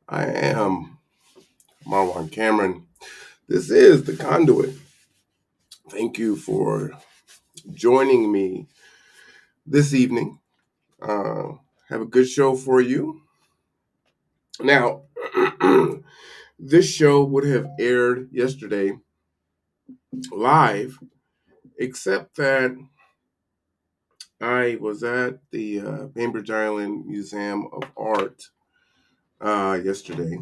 I am Marwan Cameron. This is The Conduit. Thank you for joining me this evening. Uh, have a good show for you. Now, this show would have aired yesterday live, except that I was at the Bainbridge Island Museum of Art yesterday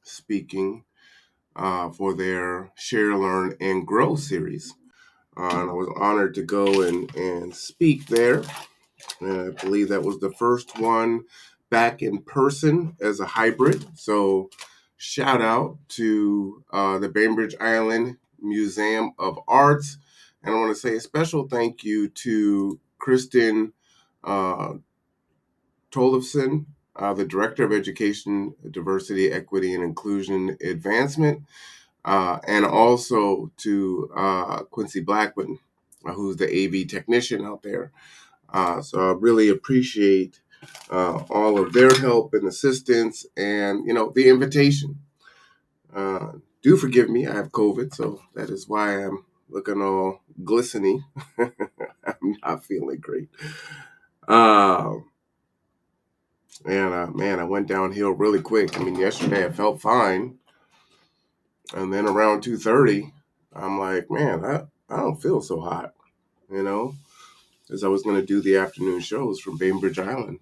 speaking for their Share, Learn, and Grow series. And I was honored to go and speak there. And I believe that was the first one back in person as a hybrid. So shout out to the Bainbridge Island Museum of Arts. And I want to say a special thank you to Kristen uh, Tollefson, the Director of Education, Diversity, Equity, and Inclusion Advancement, and also to Quincy Blackman, who's the AV technician out there. So I really appreciate all of their help and assistance and, the invitation. Do forgive me, I have COVID, so that is why I'm looking all glistening. I'm not feeling great. Uh, and man, I went downhill really quick. I mean, yesterday I felt fine. And then around 2:30, I'm like, man, I don't feel so hot, you know, as I was going to do the afternoon shows from Bainbridge Island.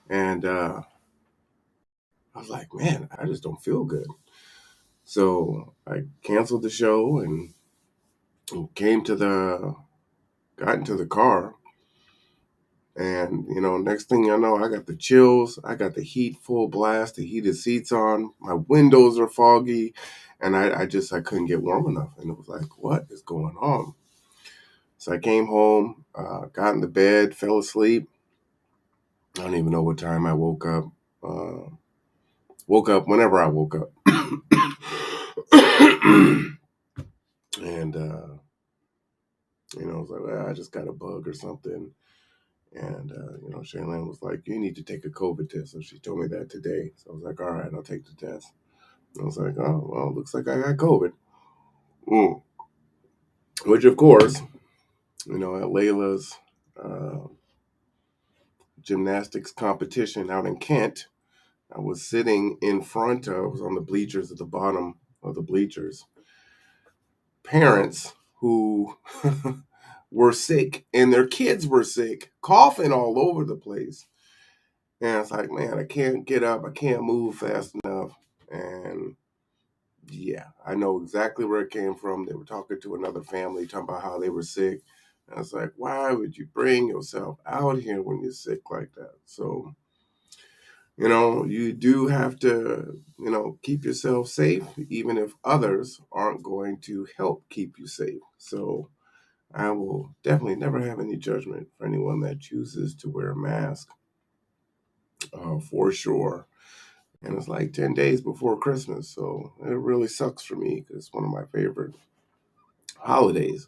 And I was like, man, I just don't feel good. So I canceled the show and got into the car. And, next thing you know, I got the chills. I got the heat full blast, the heated seats on. My windows are foggy. And I couldn't get warm enough. And it was like, what is going on? So I came home, got in the bed, fell asleep. I don't even know what time I woke up. Woke up whenever I woke up. And, I was like, well, I just got a bug or something. And, Shaylin was like, you need to take a COVID test. So she told me that today. So I was like, all right, I'll take the test. And I was like, oh, well, looks like I got COVID. Which, of course, at Layla's gymnastics competition out in Kent, I was sitting I was on the bleachers at the bottom of the bleachers. Parents who were sick and their kids were sick, coughing all over the place. And it's like, man, I can't get up. I can't move fast enough. And yeah, I know exactly where it came from. They were talking to another family, talking about how they were sick. And I was like, why would you bring yourself out here when you're sick like that? So, you do have to, keep yourself safe, even if others aren't going to help keep you safe. So I will definitely never have any judgment for anyone that chooses to wear a mask, for sure. And it's like 10 days before Christmas. So it really sucks for me because it's one of my favorite holidays.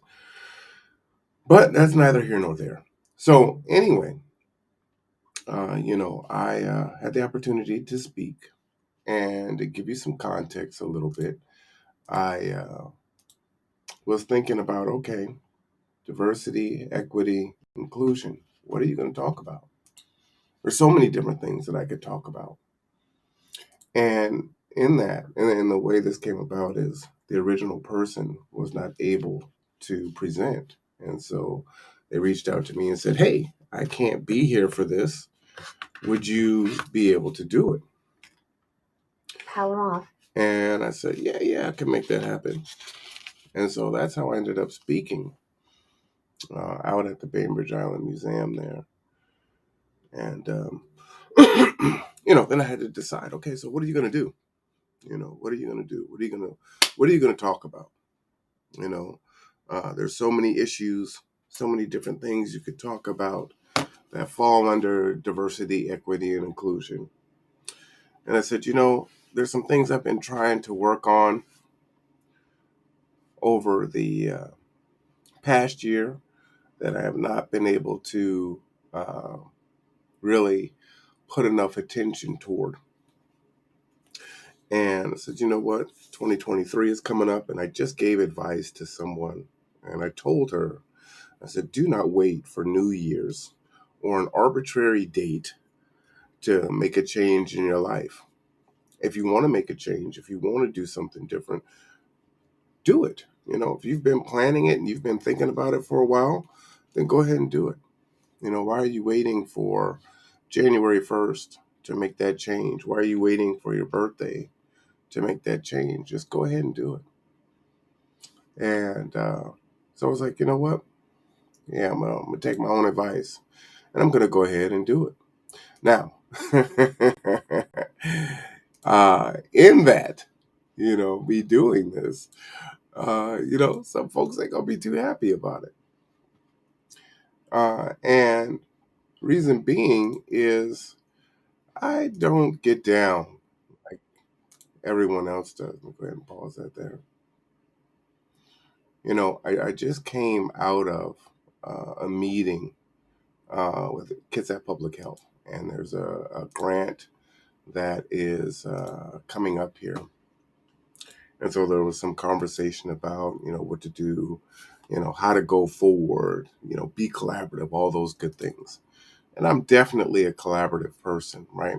But that's neither here nor there. So anyway, I had the opportunity to speak and to give you some context a little bit. I was thinking about, okay, diversity, equity, inclusion. What are you going to talk about? There's so many different things that I could talk about. And in that, and the way this came about is the original person was not able to present. And so they reached out to me and said, hey, I can't be here for this. Would you be able to do it? Power off. And I said, yeah, I can make that happen. And so that's how I ended up speaking out at the Bainbridge Island Museum there. And, then I had to decide, okay, so what are you going to do? What are you going to do? What are you going to talk about? There's so many issues, so many different things you could talk about that fall under diversity, equity, and inclusion. And I said, there's some things I've been trying to work on over the past year that I have not been able to really put enough attention toward. And I said, you know what? 2023 is coming up, and I just gave advice to someone. And I told her, I said, do not wait for New Year's or an arbitrary date to make a change in your life. If you want to make a change, if you want to do something different, do it. If you've been planning it and you've been thinking about it for a while, then go ahead and do it. Why are you waiting for January 1st to make that change? Why are you waiting for your birthday to make that change? Just go ahead and do it. And so I was like, you know what? Yeah, I'm gonna take my own advice, and I'm going to go ahead and do it. Now, in that, me doing this, some folks ain't going to be too happy about it. And reason being is I don't get down like everyone else does. Let me go ahead and pause that there. I just came out of a meeting with Kids at Public Health, and there's a grant that is coming up here. And so there was some conversation about, what to do, how to go forward, be collaborative, all those good things. And I'm definitely a collaborative person, right?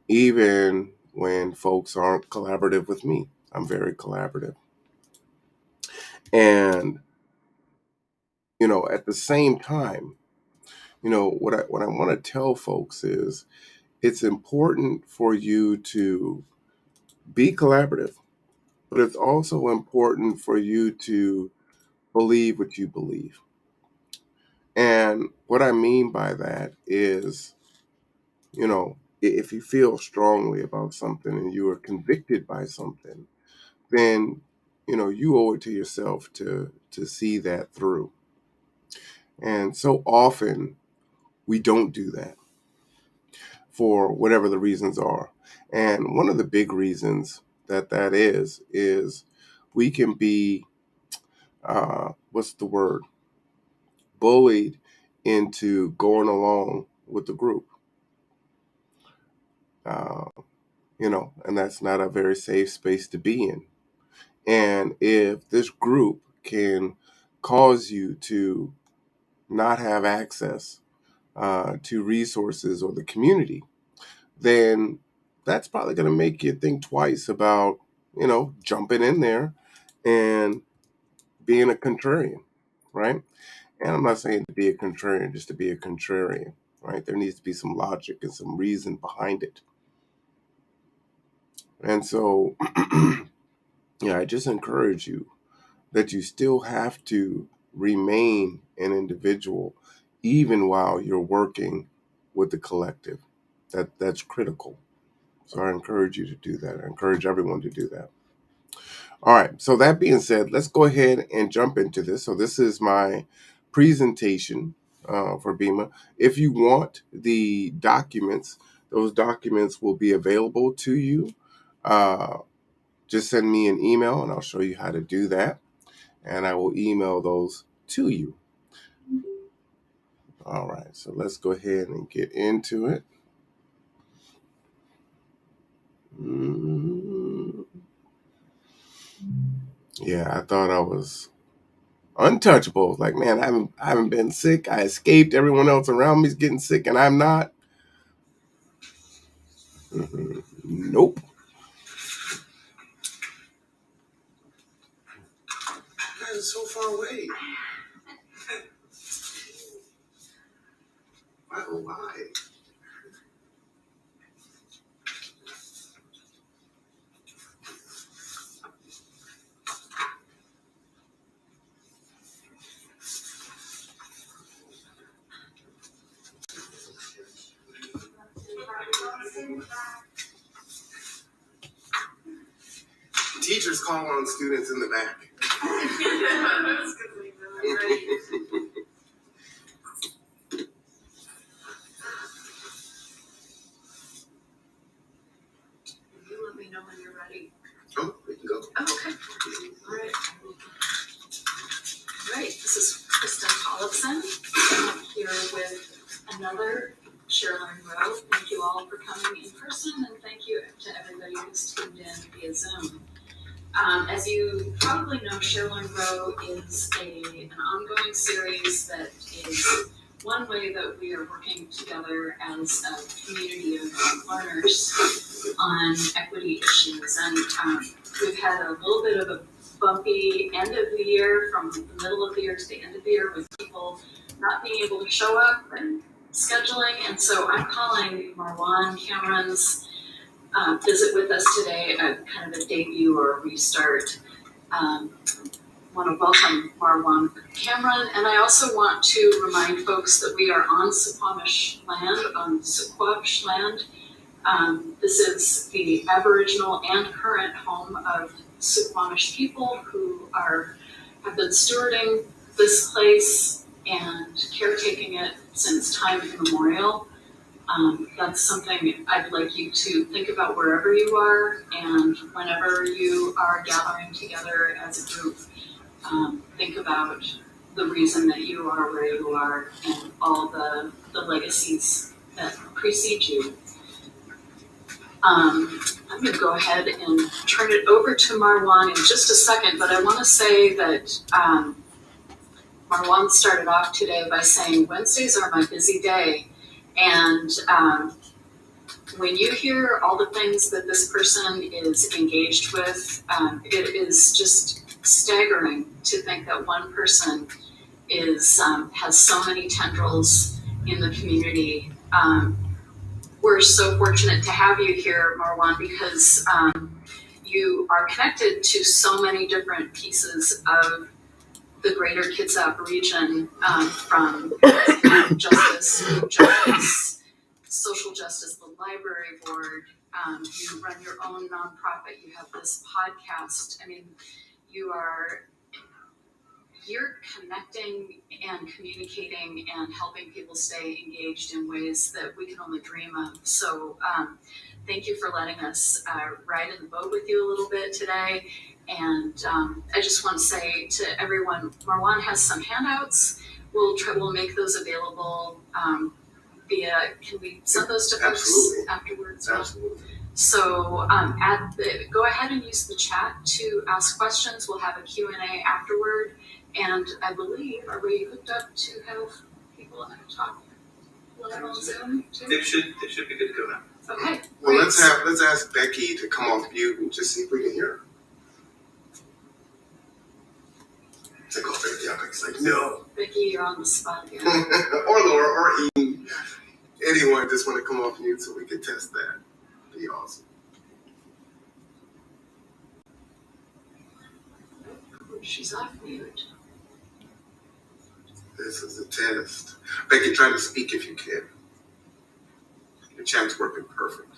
Even when folks aren't collaborative with me, I'm very collaborative. And, at the same time, what I want to tell folks is it's important for you to be collaborative, but it's also important for you to believe what you believe. And what I mean by that is, if you feel strongly about something and you are convicted by something, then, you owe it to yourself to see that through. And so often we don't do that for whatever the reasons are. And one of the big reasons that is we can be, what's the word? Bullied into going along with the group. And that's not a very safe space to be in. And if this group can cause you to not have access to resources or the community, then that's probably going to make you think twice about, jumping in there and being a contrarian, right? And I'm not saying to be a contrarian just to be a contrarian, right? There needs to be some logic and some reason behind it. And so, I just encourage you that you still have to remain an individual even while you're working with the collective. That's critical. So I encourage you to do that. I encourage everyone to do that. All right. So that being said, let's go ahead and jump into this. So this is my presentation for BIMA. If you want the documents, those documents will be available to you. Just send me an email and I'll show you how to do that. And I will email those to you. All right. So let's go ahead and get into it. Yeah, I thought I was untouchable. Like, man, I haven't been sick. I escaped. Everyone else around me is getting sick, and I'm not. Nope. You guys are so far away. Why, oh, why? Teachers call on students in the back. You let me know when you're ready. Oh, we can go. Oh, okay. All right. All right. This is Kristen Ellison. I'm here with another Share Learn Grow. Thank you all for coming in person, and thank you to everybody who's tuned Zoom. As you probably know, Share Learn Grow is an ongoing series that is one way that we are working together as a community of learners on equity issues. And we've had a little bit of a bumpy end of the year, from the middle of the year to the end of the year, with people not being able to show up and scheduling. And so I'm calling Marwan Cameron's visit with us today a kind of a debut or a restart. Want to welcome Marwan Cameron, and I also want to remind folks that we are on Suquamish land. This is the Aboriginal and current home of Suquamish people who have been stewarding this place and caretaking it since time immemorial. That's something I'd like you to think about wherever you are, and whenever you are gathering together as a group, think about the reason that you are where you are and all the legacies that precede you. I'm going to go ahead and turn it over to Marwan in just a second, but I want to say that Marwan started off today by saying, Wednesdays are my busy day. And when you hear all the things that this person is engaged with, it is just staggering to think that one person has so many tendrils in the community. We're so fortunate to have you here, Marwan, because you are connected to so many different pieces of the greater Kitsap region, from justice, food justice, social justice, the library board. You run your own nonprofit. You have this podcast. I mean, you're connecting and communicating and helping people stay engaged in ways that we can only dream of. So thank you for letting us ride in the boat with you a little bit today. And I just want to say to everyone, Marwan has some handouts. We'll make those available can we send those to folks afterwards? Absolutely. So go ahead and use the chat to ask questions. We'll have a Q&A afterward. And I believe, are we hooked up to have people talk live on Zoom too? They should be good to go now. Okay. Well, let's ask Becky to come off mute and just see if we can hear her. Take off Becky. Becky's like, no. Becky, you're on the spot again. Or Laura, or Ian. Anyone just want to come off mute so we can test that. Be awesome. She's off mute. This is a test. Becky, try to speak if you can. Your chat's working perfect.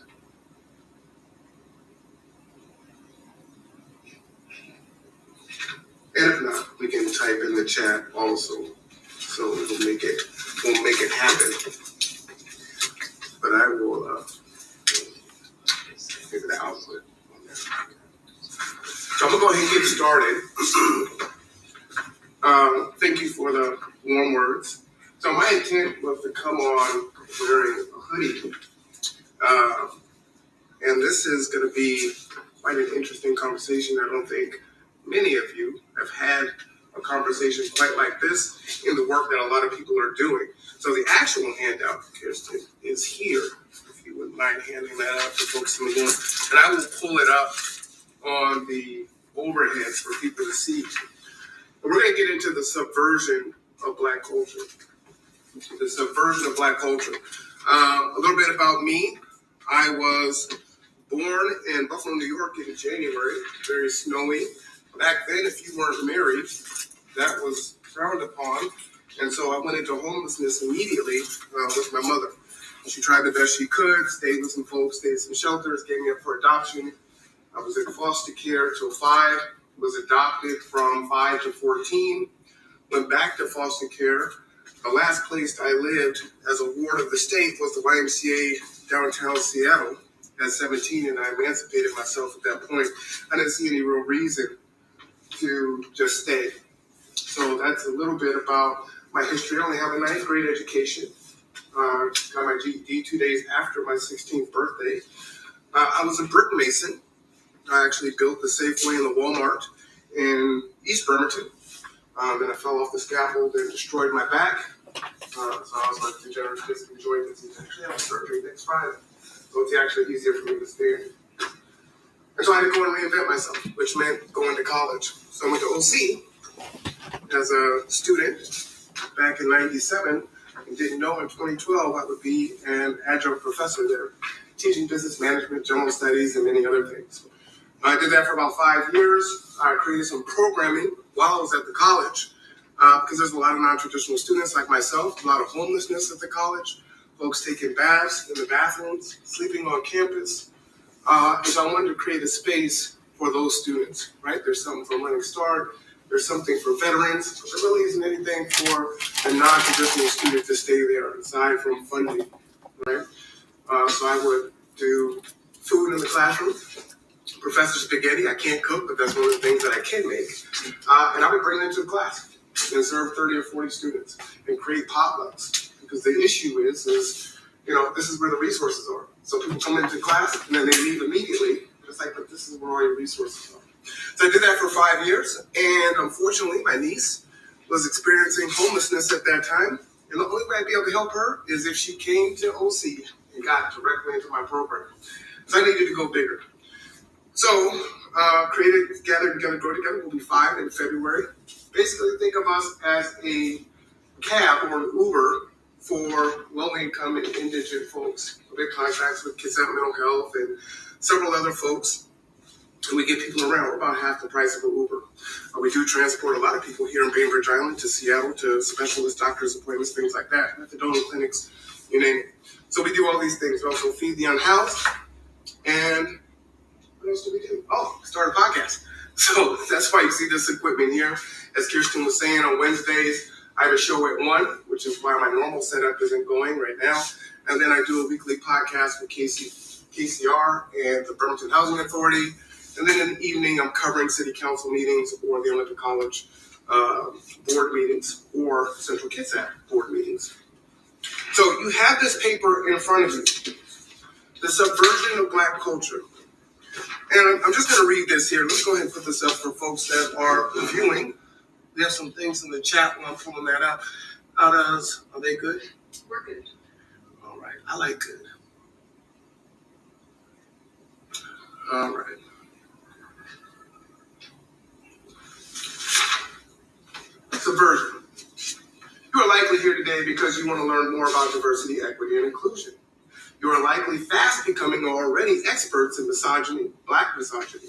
And if not, we can type in the chat also, so we'll make it happen. But I will give the output on there. So I'm gonna go ahead and get started. Thank you for the warm words. So my intent was to come on wearing a hoodie. And this is going to be quite an interesting conversation. I don't think many of you have had a conversation quite like this in the work that a lot of people are doing. So the actual handout, Kirsten, is here. If you wouldn't mind handing that out to folks in the room. And I will pull it up on the overheads for people to see. We're going to get into the subversion of Black culture. The subversion of Black culture. A little bit about me. I was born in Buffalo, New York in January. Very snowy. Back then, if you weren't married, that was frowned upon. And so I went into homelessness immediately with my mother. She tried the best she could, stayed with some folks, stayed in some shelters, gave me up for adoption. I was in foster care till 5, was adopted from 5 to 14, went back to foster care. The last place I lived as a ward of the state was the YMCA downtown Seattle at 17, and I emancipated myself at that point. I didn't see any real reason to just stay. So that's a little bit about my history. I only have a 9th grade education. Got my GED 2 days after my 16th birthday. I was a brick mason I actually built the Safeway and the Walmart in East Bremerton. And I fell off the scaffold and destroyed my back. So I was like, degenerative disc and joint disease. I actually have surgery next Friday. So it's actually easier for me to stand. And so I had to go and reinvent myself, which meant going to college. So I went to OC as a student back in 97 and didn't know in 2012 I would be an adjunct professor there, teaching business management, general studies, and many other things. I did that for about 5 years. I created some programming while I was at the college because there's a lot of non-traditional students like myself, a lot of homelessness at the college, folks taking baths in the bathrooms, sleeping on campus. So I wanted to create a space for those students, right? There's something for Running Start, there's something for veterans, but there really isn't anything for a non-traditional student to stay there aside from funding, right? So I would do food in the classroom, Professor Spaghetti. I can't cook, but that's one of the things that I can make. And I would bring them to the class and serve 30 or 40 students and create potlucks. Because the issue is, this is where the resources are. So people come into class and then they leave immediately. It's like, but this is where all your resources are. So I did that for 5 years. And unfortunately, my niece was experiencing homelessness at that time. And the only way I'd be able to help her is if she came to OC and got directly into my program. So I needed to go bigger. So, created Gather Together, Grow Together will be 5 in February. Basically, think of us as a cab or an Uber for low-income and indigent folks. We have contracts with Kids Out Mental Health and several other folks. And we get people around. We're about half the price of an Uber. We do transport a lot of people here in Bainbridge Island to Seattle to specialist doctors' appointments, things like that, methadone clinics, you name it. So we do all these things. We also feed the unhoused. And what else do we do? Oh, start a podcast. So that's why you see this equipment here. As Kirsten was saying, on Wednesdays, I have a show at 1, which is why my normal setup isn't going right now. And then I do a weekly podcast with KCR and the Bremerton Housing Authority. And then in the evening, I'm covering city council meetings or the Olympic College board meetings or Central Kids Act board meetings. So you have this paper in front of you, The Subversion of Black Culture. And I'm just going to read this here. Let's go ahead and put this up for folks that are viewing. There's some things in the chat when I'm pulling that out. Are they good? We're good. All right. I like good. All right. Subversion. You are likely here today because you want to learn more about diversity, equity, and inclusion. You are likely fast becoming already experts in misogyny, black misogyny.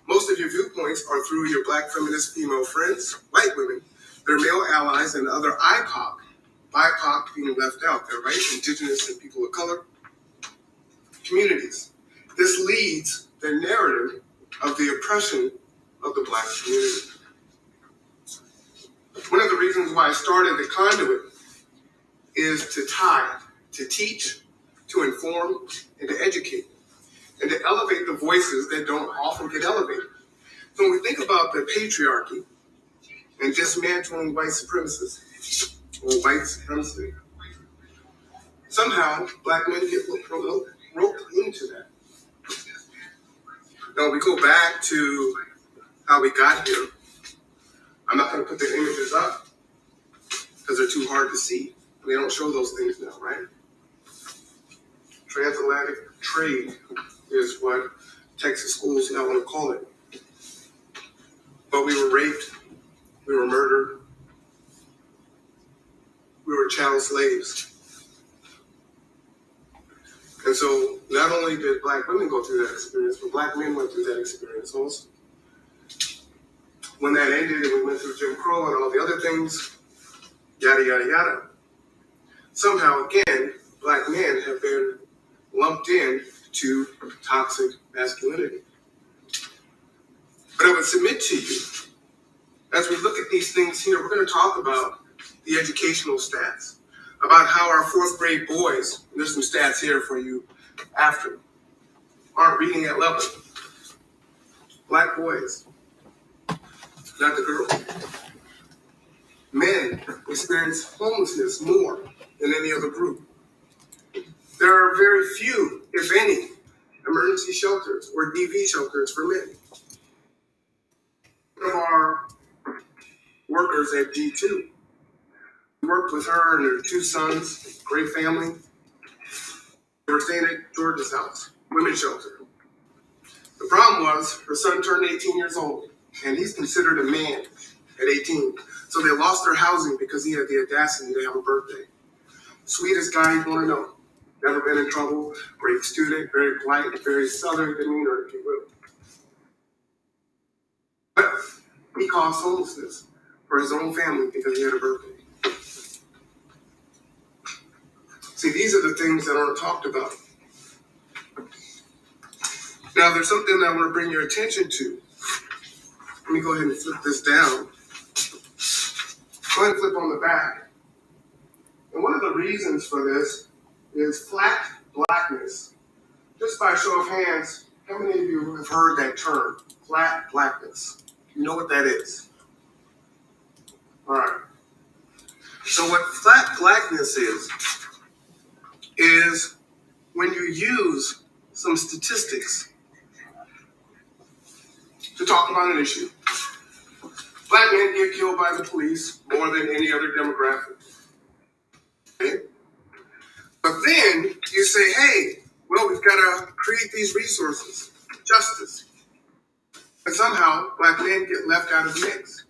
Most of your viewpoints are through your black feminist female friends, white women, their male allies, and other BIPOC being left out there, right? Indigenous and people of color communities. This leads the narrative of the oppression of the black community. One of the reasons why I started the Conduit is to tie, to teach, to inform, and to educate, and to elevate the voices that don't often get elevated. So when we think about the patriarchy and dismantling white supremacists or white supremacy, somehow black men get roped into that. Now we go back to how we got here. I'm not going to put the images up because they're too hard to see. They don't show those things now, right? Transatlantic trade is what Texas schools now want to call it. But we were raped, we were murdered, we were chattel slaves. And so not only did black women go through that experience, but black men went through that experience also. When that ended and we went through Jim Crow and all the other things, yada, yada, yada, somehow again, black men have been lumped in to toxic masculinity. But I would submit to you, as we look at these things here, we're going to talk about the educational stats, about how our 4th grade boys, and there's some stats here for you after, aren't reading at level. Black boys, not the girls. Men experience homelessness more than any other group. There are very few, if any, emergency shelters or DV shelters for men. One of our workers at G2 worked with her and her two sons, great family. They were staying at George's house, women's shelter. The problem was her son turned 18 years old, and he's considered a man at 18. So they lost their housing because he had the audacity to have a birthday. Sweetest guy you want to know. Never been in trouble, great student, very polite, very southern demeanor, if you will. But he caused homelessness for his own family because he had a birthday. See, these are the things that aren't talked about. Now, there's something that I want to bring your attention to. Let me go ahead and flip this down. Go ahead and flip on the back. And one of the reasons for this is flat blackness. Just by show of hands, how many of you have heard that term, flat blackness? You know what that is? All right. So what flat blackness is when you use some statistics to talk about an issue. Black men get killed by the police more than any other demographic. Okay? But then you say, hey, well, we've got to create these resources, justice. And somehow black men get left out of the mix.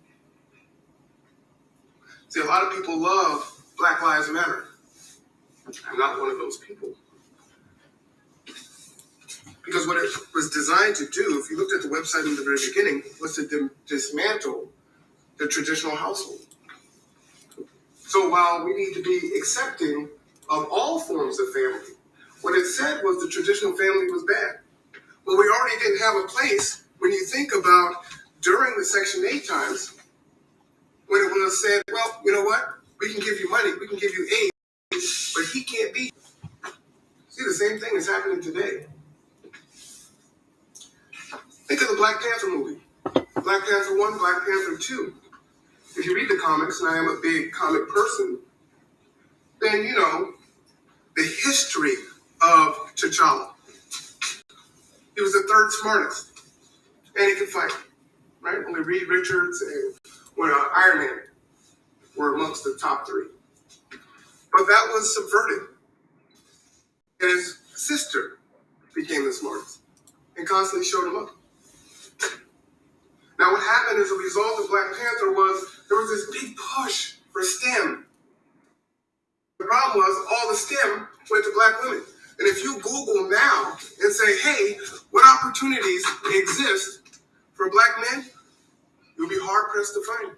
See, a lot of people love Black Lives Matter. I'm not one of those people. Because what it was designed to do, if you looked at the website in the very beginning, was to dismantle the traditional household. So while we need to be accepting of all forms of family, what it said was the traditional family was bad. Well, we already didn't have a place when you think about during the Section 8 times, when it was said, well, you know what? We can give you money, we can give you aid, but he can't be. See, the same thing is happening today. Think of the Black Panther movie. Black Panther 1, Black Panther 2. If you read the comics, and I am a big comic person, then you know the history of T'Challa. He was the third smartest, and he could fight, right? Only Reed Richards and Iron Man were amongst the top three. But that was subverted. And his sister became the smartest and constantly showed him up. Now, what happened as a result of Black Panther was there was this big push for STEM. The problem was all the STEM went to black women. And if you Google now and say, hey, what opportunities exist for black men, you'll be hard-pressed to find.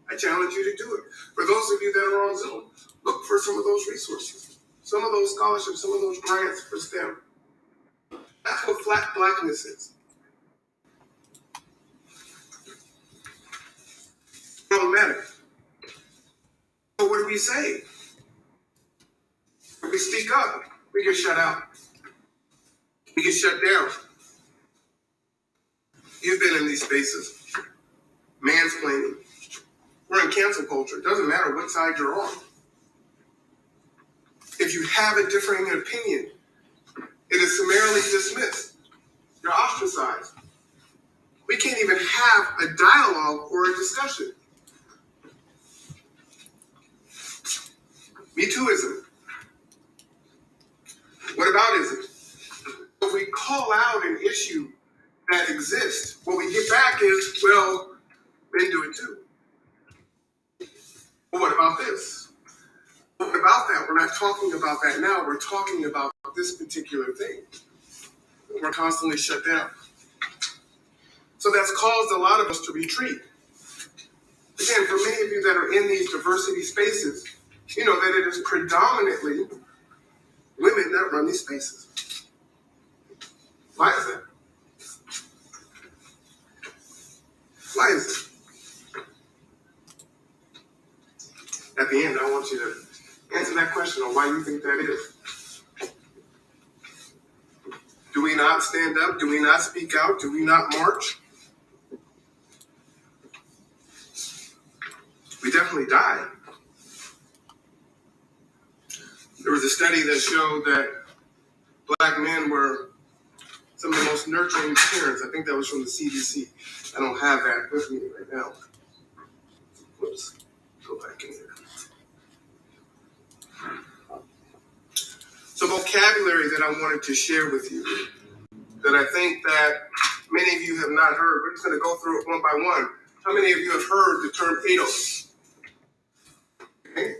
I challenge you to do it. For those of you that are on Zoom, look for some of those resources, some of those scholarships, some of those grants for STEM. That's what flat blackness is. Problematic. So what do we say? When we speak up, we get shut out. We get shut down. You've been in these spaces. Mansplaining. We're in cancel culture. It doesn't matter what side you're on. If you have a differing opinion, it is summarily dismissed. You're ostracized. We can't even have a dialogue or a discussion. Me-too-ism. What-aboutism. If we call out an issue that exists, what we get back is, well, men do it too. Well, what about this? What about that? We're not talking about that now. We're talking about this particular thing. We're constantly shut down. So that's caused a lot of us to retreat. Again, for many of you that are in these diversity spaces, you know that it is predominantly women that run these spaces. Why is that? Why is it? At the end, I want you to answer that question on why you think that is. Do we not stand up? Do we not speak out? Do we not march? We definitely die. There was a study that showed that black men were some of the most nurturing parents. I think that was from the CDC. I don't have that with me right now. Whoops. Go back in here. Some vocabulary that I wanted to share with you that I think that many of you have not heard. We're just going to go through it one by one. How many of you have heard the term ADOS? Okay.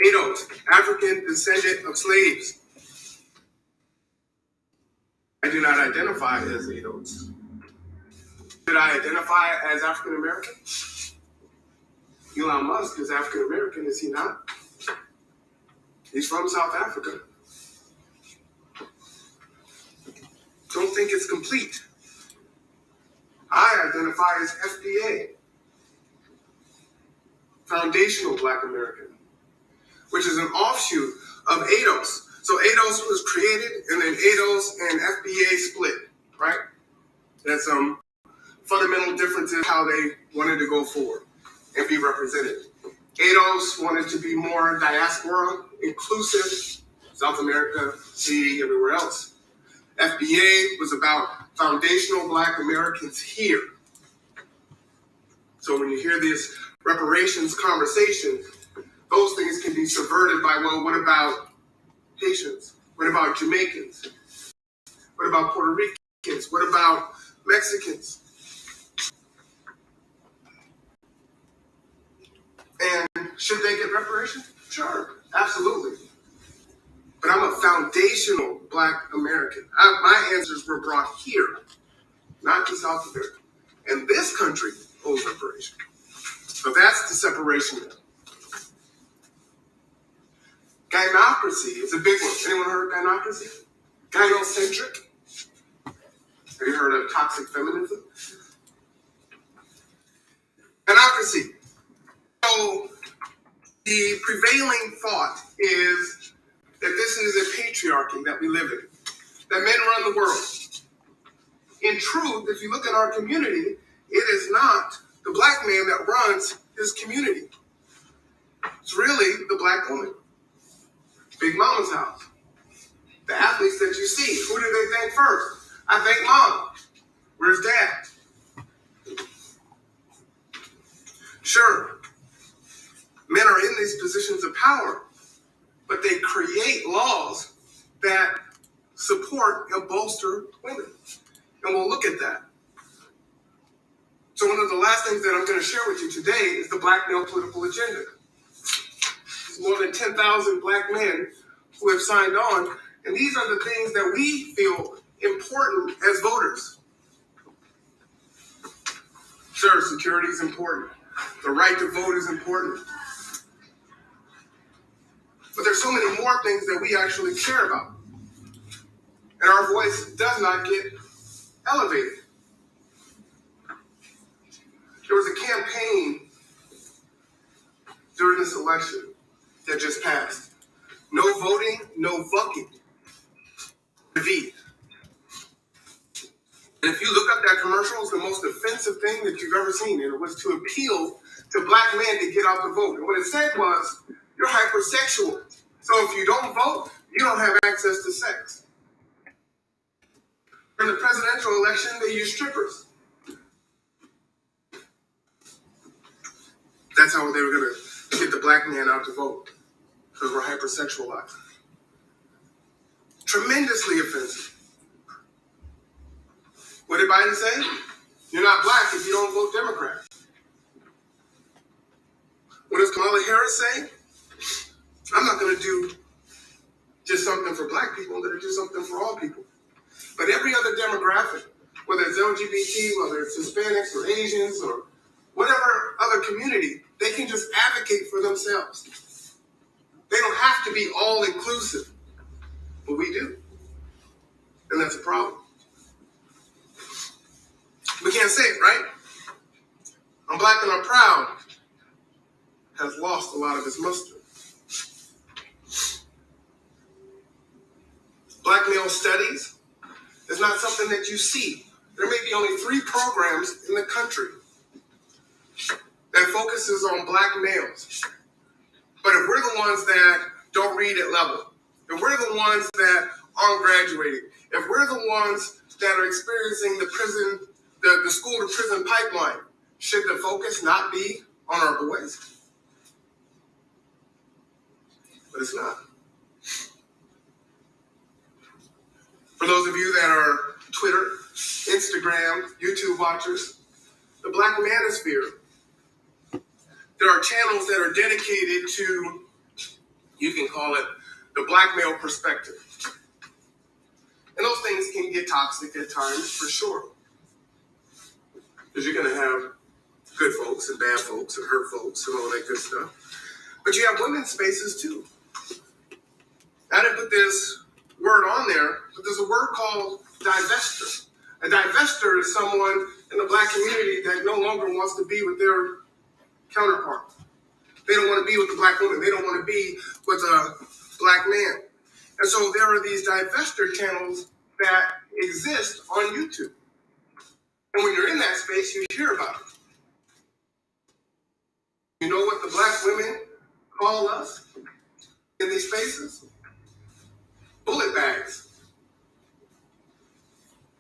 ADOS, African descendant of slaves. I do not identify as ADOS. Did I identify as African American? Elon Musk is African American, is he not? He's from South Africa. Don't think it's complete. I identify as FBA, Foundational Black American, which is an offshoot of ADOS. So ADOS was created, and then ADOS and FBA split, right? That's fundamental differences how they wanted to go forward and be represented. ADOS wanted to be more diaspora, inclusive, South America, see everywhere else. FBA was about foundational Black Americans here. So when you hear this reparations conversation, those things can be subverted by, well, what about Haitians? What about Jamaicans? What about Puerto Ricans? What about Mexicans? And should they get reparations? Sure, absolutely. But I'm a foundational Black American. My answers were brought here, not to South America. And this country owes reparations. So that's the separation. Gynocracy is a big one. Anyone heard of gynocracy? Gynocentric? Have you heard of toxic feminism? Gynocracy. So the prevailing thought is that this is a patriarchy that we live in, that men run the world. In truth, if you look at our community, it is not the Black man that runs his community. It's really the Black woman. Big Mama's house. The athletes that you see, who do they thank first? I thank Mama. Where's Dad? Sure, men are in these positions of power, but they create laws that support and bolster women. And we'll look at that. So one of the last things that I'm going to share with you today is the Black male political agenda. There's more than 10,000 Black men who have signed on, and these are the things that we feel important as voters. Sure, security is important. The right to vote is important. But there's so many more things that we actually care about. And our voice does not get elevated. There was a campaign during this election that just passed. No voting, no fucking. V. And if you look up that commercial, it's the most offensive thing that you've ever seen. And it was to appeal to Black men to get out the vote. And what it said was, you're hypersexual. So if you don't vote, you don't have access to sex. In the presidential election, they use strippers. That's how they were going to get the Black man out to vote, because we're hypersexualized. Tremendously offensive. What did Biden say? You're not Black if you don't vote Democrat. What does Kamala Harris say? I'm not going to do just something for Black people. I'm going to do something for all people. But every other demographic, whether it's LGBT, whether it's Hispanics or Asians or whatever other community, they can just advocate for themselves. They don't have to be all inclusive, but we do. And that's a problem. We can't say it, right? I'm Black and I'm proud has lost a lot of its muster. Black male studies is not something that you see. There may be only 3 programs in the country that focuses on Black males. But if we're the ones that don't read at level, if we're the ones that aren't graduating, if we're the ones that are experiencing the school to prison pipeline, should the focus not be on our boys? But it's not. For those of you that are Twitter, Instagram, YouTube watchers, the Black manosphere, there are channels that are dedicated to, you can call it, the black male perspective. And those things can get toxic at times, for sure. Because you're going to have good folks and bad folks and hurt folks and all that good stuff. But you have women's spaces too. I didn't put this word on there, but there's a word called divester. A divester is someone in the black community that no longer wants to be with their counterpart. They don't want to be with the black woman. They don't want to be with a black man. And so there are these divester channels that exist on YouTube. And when you're in that space, you hear about it. You know what the black women call us in these spaces? Bullet bags.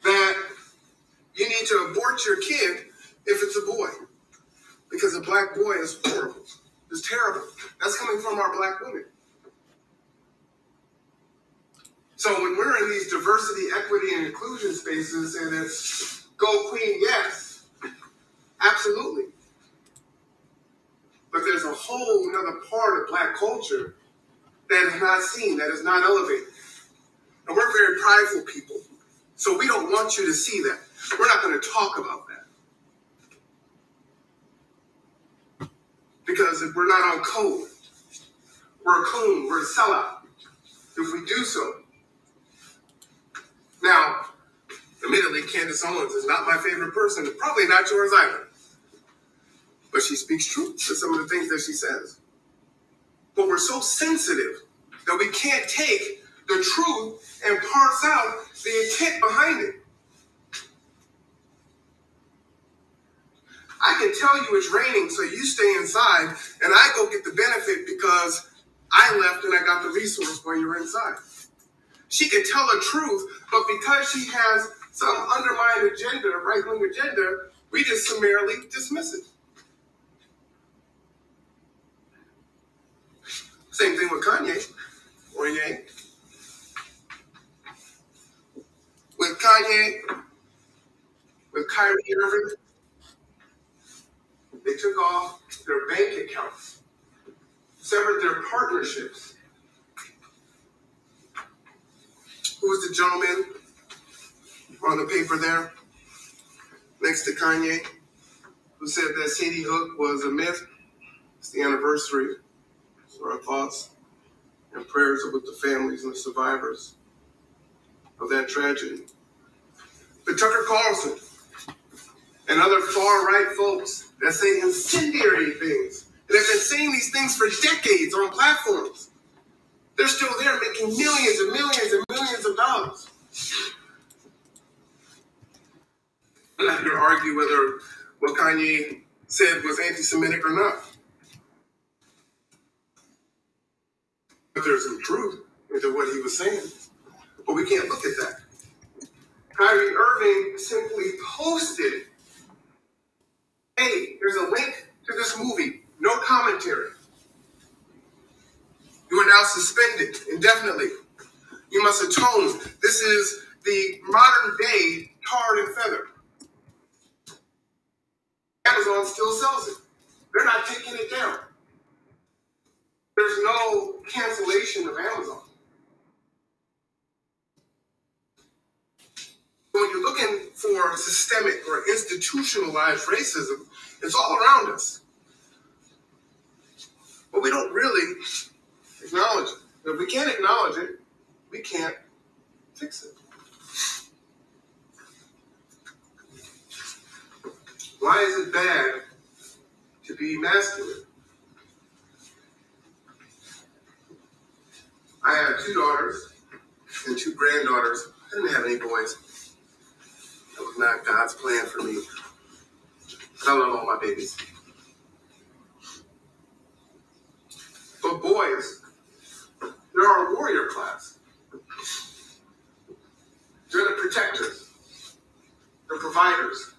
That you need to abort your kid if it's a boy. Because a black boy is horrible. It's terrible. That's coming from our black women. So when we're in these diversity, equity, and inclusion spaces, and it's go queen, yes, absolutely. But there's a whole other part of black culture that is not seen, that is not elevated. And we're very prideful people. So we don't want you to see that. We're not going to talk about that. Because if we're not on code, we're a coon, we're a sellout. If we do so. Now, admittedly, Candace Owens is not my favorite person, and probably not yours either. But she speaks truth to some of the things that she says. But we're so sensitive that we can't take the truth and parse out the intent behind it. I can tell you it's raining, so you stay inside, and I go get the benefit because I left and I got the resource while you were inside. She can tell the truth, but because she has some undermined agenda, right-wing agenda, we just summarily dismiss it. Same thing with Kanye, or Ye. With Kanye, with Kyrie Irving, they took off their bank accounts, severed their partnerships. Who was the gentleman on the paper there next to Kanye who said that Sadie Hook was a myth? It's the anniversary. So our thoughts and prayers are with the families and the survivors of that tragedy. But Tucker Carlson and other far-right folks that say incendiary things and have been saying these things for decades on platforms, they're still there making millions and millions and millions of dollars. I'm not going to argue whether what Kanye said was anti-Semitic or not. But there's some truth into what he was saying. But we can't look at that. Kyrie Irving simply posted, hey, there's a link to this movie, no commentary. You are now suspended indefinitely. You must atone. This is the modern day tarred and feathered. Amazon still sells it. They're not taking it down. There's no cancellation of Amazon. When you're looking for systemic or institutionalized racism, it's all around us. But we don't really acknowledge it. If we can't acknowledge it, we can't fix it. Why is it bad to be masculine? I have 2 daughters and 2 granddaughters. I didn't have any boys. That was not God's plan for me. I love all my babies. But boys, they're our warrior class. They're the protectors. the providers.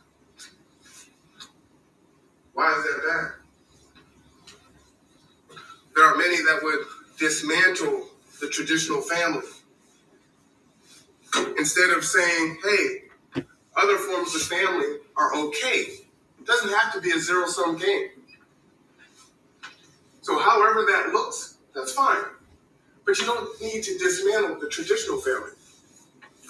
Why is that bad? There are many that would dismantle the traditional family. Instead of saying, hey, other forms of family are okay. It doesn't have to be a zero-sum game. So however that looks, that's fine. But you don't need to dismantle the traditional family,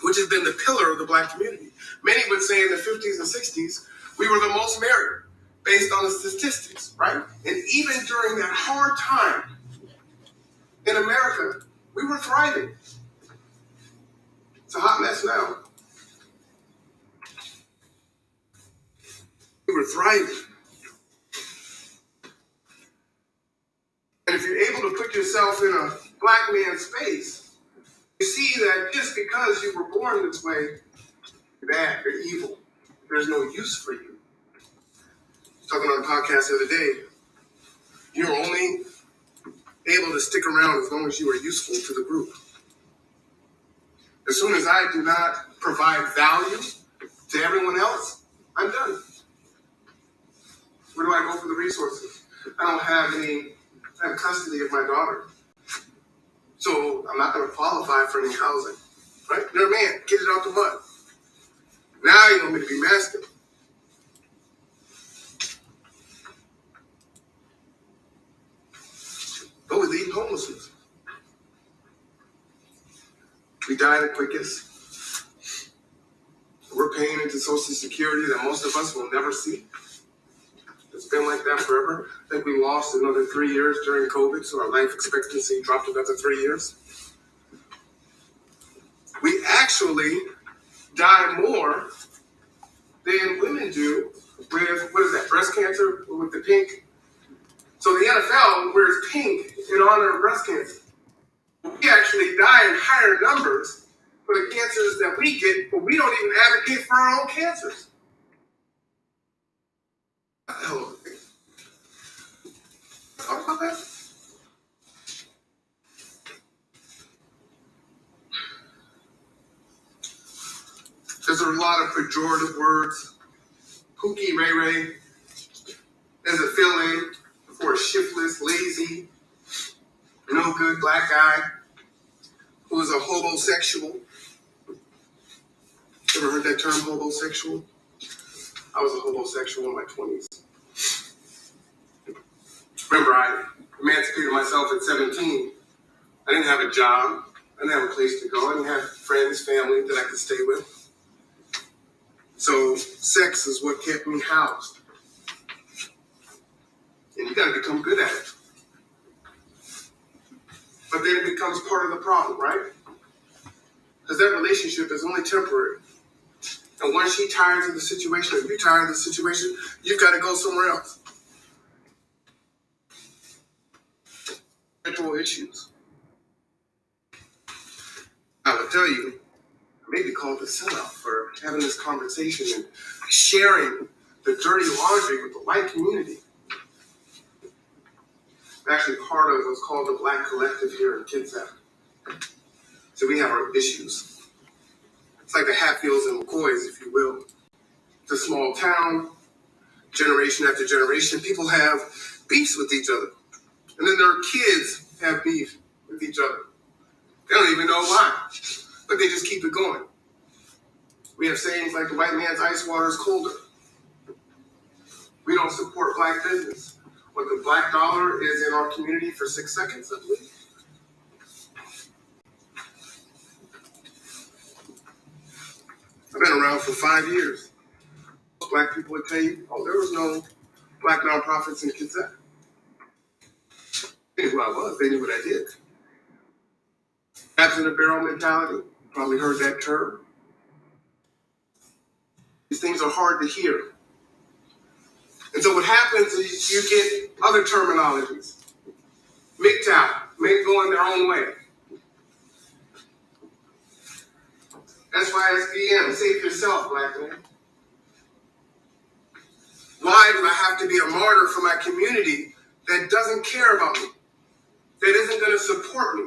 which has been the pillar of the Black community. Many would say in the 50s and 60s, we were the most married based on the statistics, right? And even during that hard time in America, we were thriving. It's a hot mess now. We were thriving. And if you're able to put yourself in a Black man's space, you see that just because you were born this way, you're bad, you're evil. There's no use for you. Talking on a podcast the other day, you're only able to stick around as long as you are useful to the group. As soon as I do not provide value to everyone else, I'm done. Where do I go for the resources? I don't have custody of my daughter. So I'm not going to qualify for any housing. Right? You're a man. Get it out the mud. Now you want me to be masculine. But we lead homelessness. We die the quickest. We're paying into Social Security that most of us will never see. It's been like that forever. I think we lost another 3 years during COVID, so our life expectancy dropped another 3 years. We actually die more than women do with, what is that, breast cancer, with the pink. So the NFL wears pink in honor of breast cancer. We actually die in higher numbers for the cancers that we get, but we don't even advocate for our own cancers. Hell of a thing. Talk about that. There's a lot of pejorative words. Pookie and Ray Ray is a fill-in for a shiftless, lazy, no good Black guy who is a homosexual. Ever heard that term, homosexual? I was a homosexual in my 20s. Remember, I emancipated myself at 17. I didn't have a job. I didn't have a place to go. I didn't have friends, family that I could stay with. So sex is what kept me housed. And you got to become good at it. But then it becomes part of the problem, right? Because that relationship is only temporary. And once she tires of the situation, or you tire of the situation, you've got to go somewhere else. Mental issues. I will tell you, I may be called the sellout for having this conversation and sharing the dirty laundry with the white community. I'm actually part of what's called the Black Collective here in Kitsap. So we have our issues. It's like the Hatfields and McCoys, if you will. It's a small town, generation after generation. People have beefs with each other. And then their kids have beef with each other. They don't even know why, but they just keep it going. We have sayings like the white man's ice water is colder. We don't support Black business. What the Black dollar is in our community for 6 seconds, I believe. I've been around for 5 years. Most Black people would tell you, oh, there was no Black nonprofits in Kitsap. They knew who I was. They knew what I did. Crabs in a barrel mentality. You probably heard that term. These things are hard to hear. And so what happens is you get other terminologies. MGTOW, men going their own way. SYSBM, save yourself, Black man. Why do I have to be a martyr for my community that doesn't care about me? That isn't going to support me?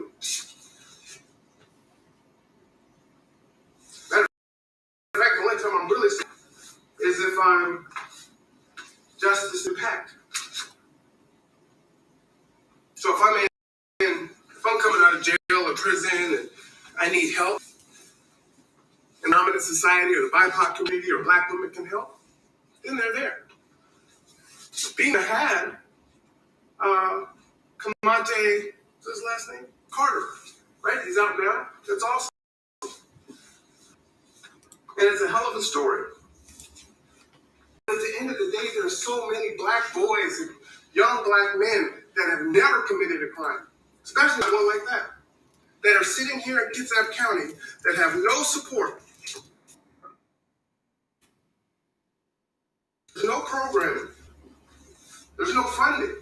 Matter of fact, the only time I'm really find justice impact. So if I'm coming out of jail or prison and I need help, and I'm in a society or the BIPOC community or black women can help, then they're there. BIMA had Kamante, what's his last name? Carter, right? He's out now. That's awesome. And it's a hell of a story. At the end of the day, there are so many black boys and young black men that have never committed a crime, especially one like that are sitting here in Kitsap County that have no support. There's no programming. There's no funding.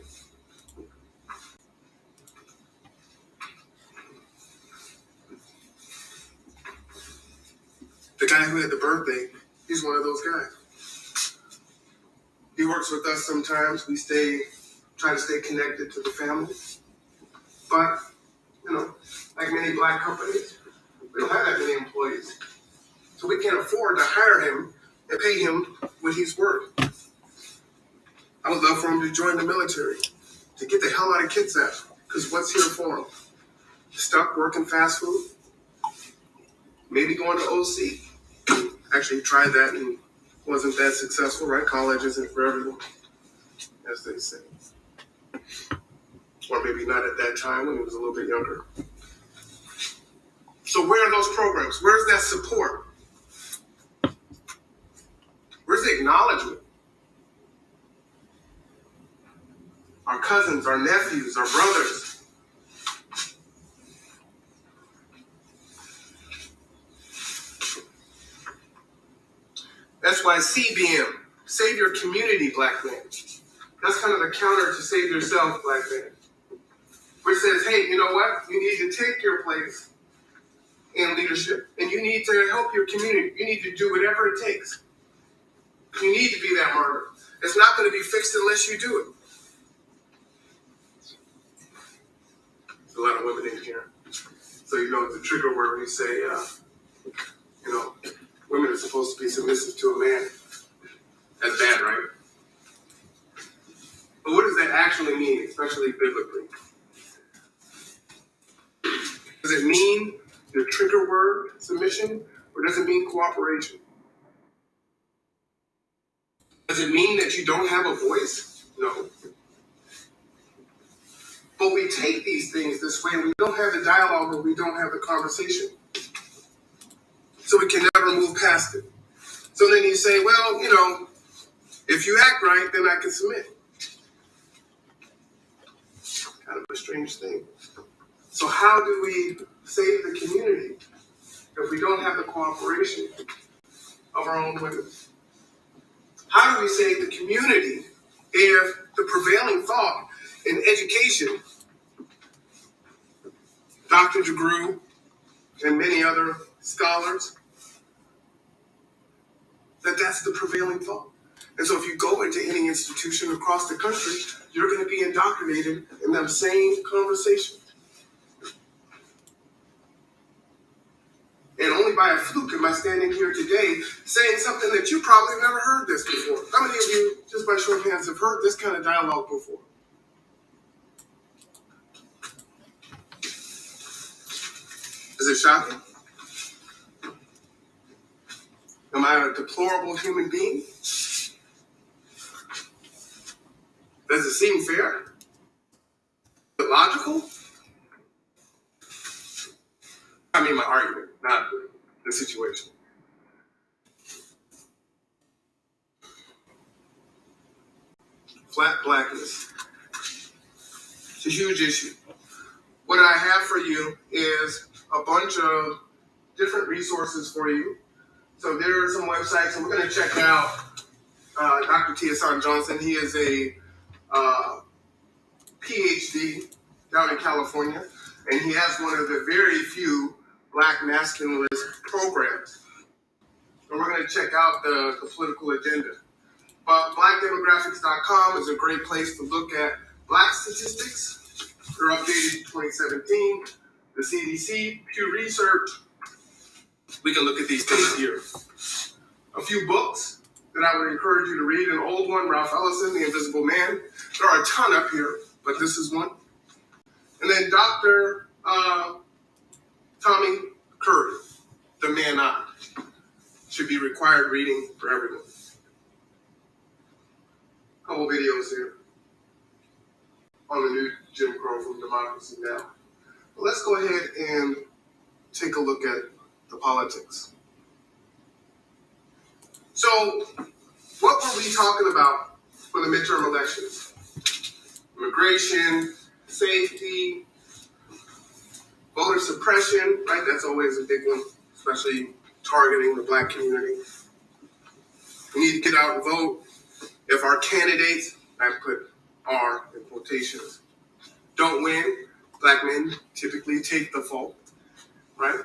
The guy who had the birthday, he's one of those guys. He works with us sometimes. We try to stay connected to the family. But, like many black companies, we don't have that many employees. So we can't afford to hire him and pay him what he's worth. I would love for him to join the military, to get the hell out of Kitsap, because what's here for him? Stuck working fast food? Maybe going to OC. Actually, he tried that and wasn't that successful, right? College isn't for everyone, as they say. Or maybe not at that time when he was a little bit younger. So where are those programs? Where's that support? Where's the acknowledgement? Our cousins, our nephews, our brothers. That's why SYSBM, Save Your Community, Black Man. That's kind of the counter to Save Yourself, Black Man. Which says, hey, you know what? You need to take your place in leadership, and you need to help your community. You need to do whatever it takes. You need to be that martyr. It's not going to be fixed unless you do it. There's a lot of women in here. So you know the trigger word when you say, women are supposed to be submissive to a man. That's bad, right? But what does that actually mean, especially biblically? Does it mean the trigger word, submission, or does it mean cooperation? Does it mean that you don't have a voice? No. But we take these things this way, and we don't have the dialogue, or we don't have the conversation. So we can never move past it. So then you say, well, if you act right, then I can submit. Kind of a strange thing. So how do we save the community if we don't have the cooperation of our own women? How do we save the community if the prevailing thought in education, Dr. DeGrew and many other scholars, that's the prevailing thought? And so if you go into any institution across the country, you're going to be indoctrinated in that same conversation. And only by a fluke am I standing here today saying something that you probably have never heard this before. How many of you, just by show of hands, have heard this kind of dialogue before? Is it shocking? Am I a deplorable human being? Does it seem fair? Is it logical? I mean my argument, not the situation. Flat blackness. It's a huge issue. What I have for you is a bunch of different resources for you. So there are some websites, and we're going to check out Dr. T. Hassan Johnson. He is a PhD down in California, and he has one of the very few Black masculinist programs. And we're going to check out the political agenda. But blackdemographics.com is a great place to look at Black statistics. They're updated in 2017. The CDC, Pew Research. We can look at these things here. A few books. that I would encourage you to read. An old one, Ralph Ellison, The Invisible Man. There are a ton up here, but this is one. And then Dr. Tommy Curry, The Man I, should be required reading for everyone. A couple videos here on the new Jim Crow from Democracy Now! But let's go ahead and take a look at the politics. So, what were we talking about for the midterm elections? Immigration, safety, voter suppression, right? That's always a big one, especially targeting the black community. We need to get out and vote. If our candidates, I put R in quotations, don't win, black men typically take the fault, right?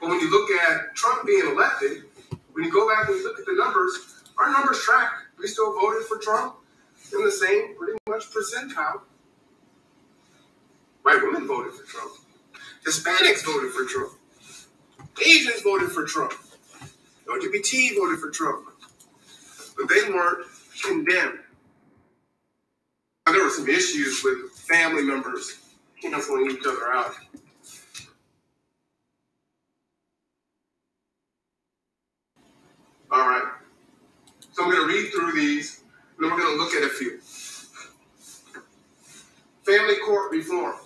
But when you look at Trump being elected, when you go back and you look at the numbers, our numbers track. We still voted for Trump in the same pretty much percentile. White women voted for Trump. Hispanics voted for Trump. Asians voted for Trump. LGBT voted for Trump. But they weren't condemned. Now, there were some issues with family members canceling each other out. All right. So I'm going to read through these, and then we're going to look at a few. Family court reform.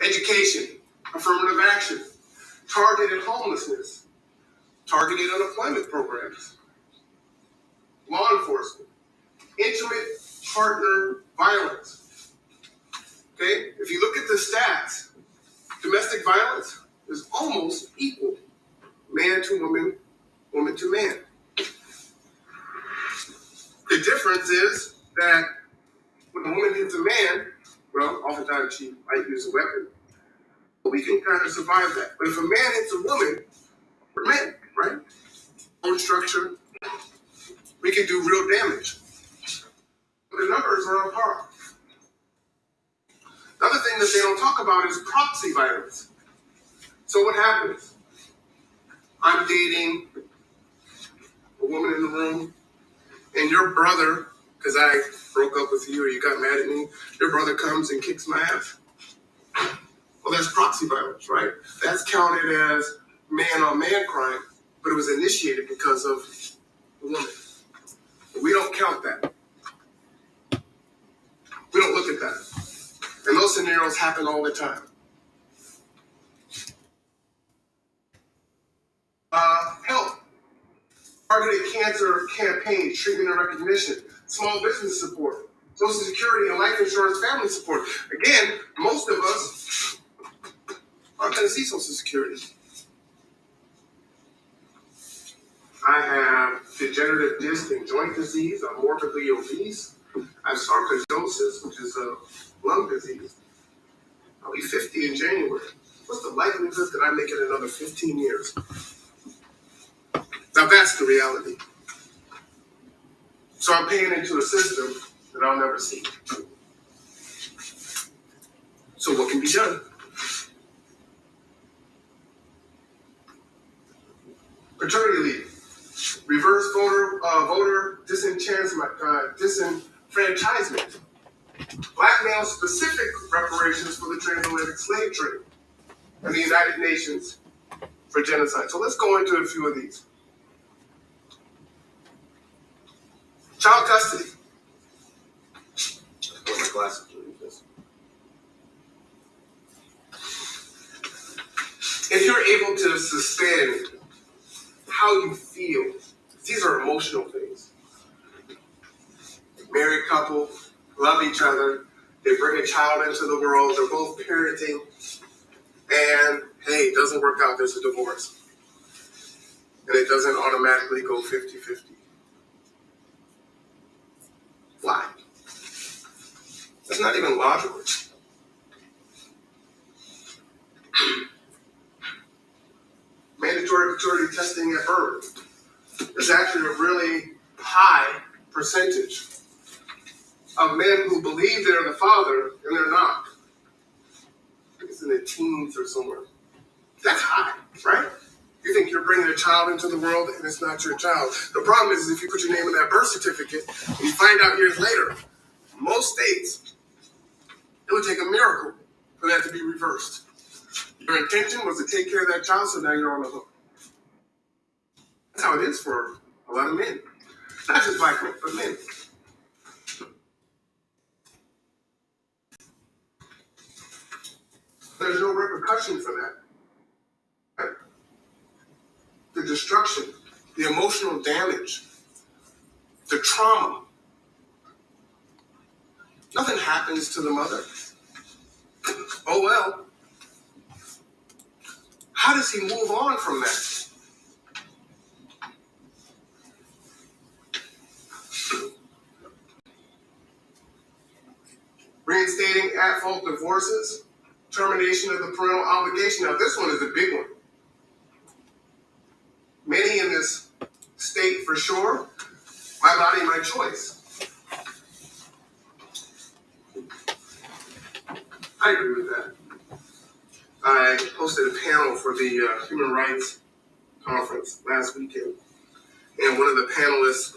Education, affirmative action, targeted homelessness, targeted unemployment programs, law enforcement, intimate partner violence. Okay? If you look at the stats, domestic violence is almost equal. Man to woman, woman to man. The difference is that when a woman hits a man, well, oftentimes she might use a weapon, but we can kind of survive that. But if a man hits a woman, we're men, right? Bone structure, we can do real damage. The numbers are on par. The other thing that they don't talk about is proxy violence. So what happens? I'm dating a woman in the room, and your brother, because I broke up with you or you got mad at me, your brother comes and kicks my ass. Well, that's proxy violence, right? That's counted as man-on-man crime, but it was initiated because of the woman. But we don't count that. We don't look at that. And those scenarios happen all the time. Health. Targeted cancer campaigns, treatment and recognition, small business support, Social Security and life insurance family support. Again, most of us aren't going to see Social Security. I have degenerative disc and joint disease. I'm morbidly obese. I have sarcoidosis, which is a lung disease. I'll be 50 in January. What's the likelihood that I make it another 15 years? Now that's the reality. So I'm paying into a system that I'll never see. So what can be done? Paternity leave. Reverse voter disenfranchisement. Black male specific reparations for the transatlantic slave trade. And the United Nations for genocide. So let's go into a few of these. Child custody. I'll put my glasses to read this. If you're able to suspend how you feel, these are emotional things. Married couple, love each other, they bring a child into the world, they're both parenting, and hey, it doesn't work out, there's a divorce. And it doesn't automatically go 50-50. Why? That's not even logical. Mandatory fertility testing at birth. There's actually a really high percentage of men who believe they're the father and they're not. I think it's in the teens or somewhere. That's high, right? You think you're bringing a child into the world and it's not your child. The problem is if you put your name in that birth certificate and you find out years later, most states, it would take a miracle for that to be reversed. Your intention was to take care of that child, so now you're on the hook. That's how it is for a lot of men. Not just black men, but men. There's no repercussion for that. Right? The destruction, the emotional damage, the trauma. Nothing happens to the mother. Oh well. How does he move on from that? Reinstating at-fault divorces, termination of the parental obligation. Now this one is a big one. Many in this state for sure, my body, my choice. I agree with that. I hosted a panel for the Human Rights Conference last weekend. And one of the panelists,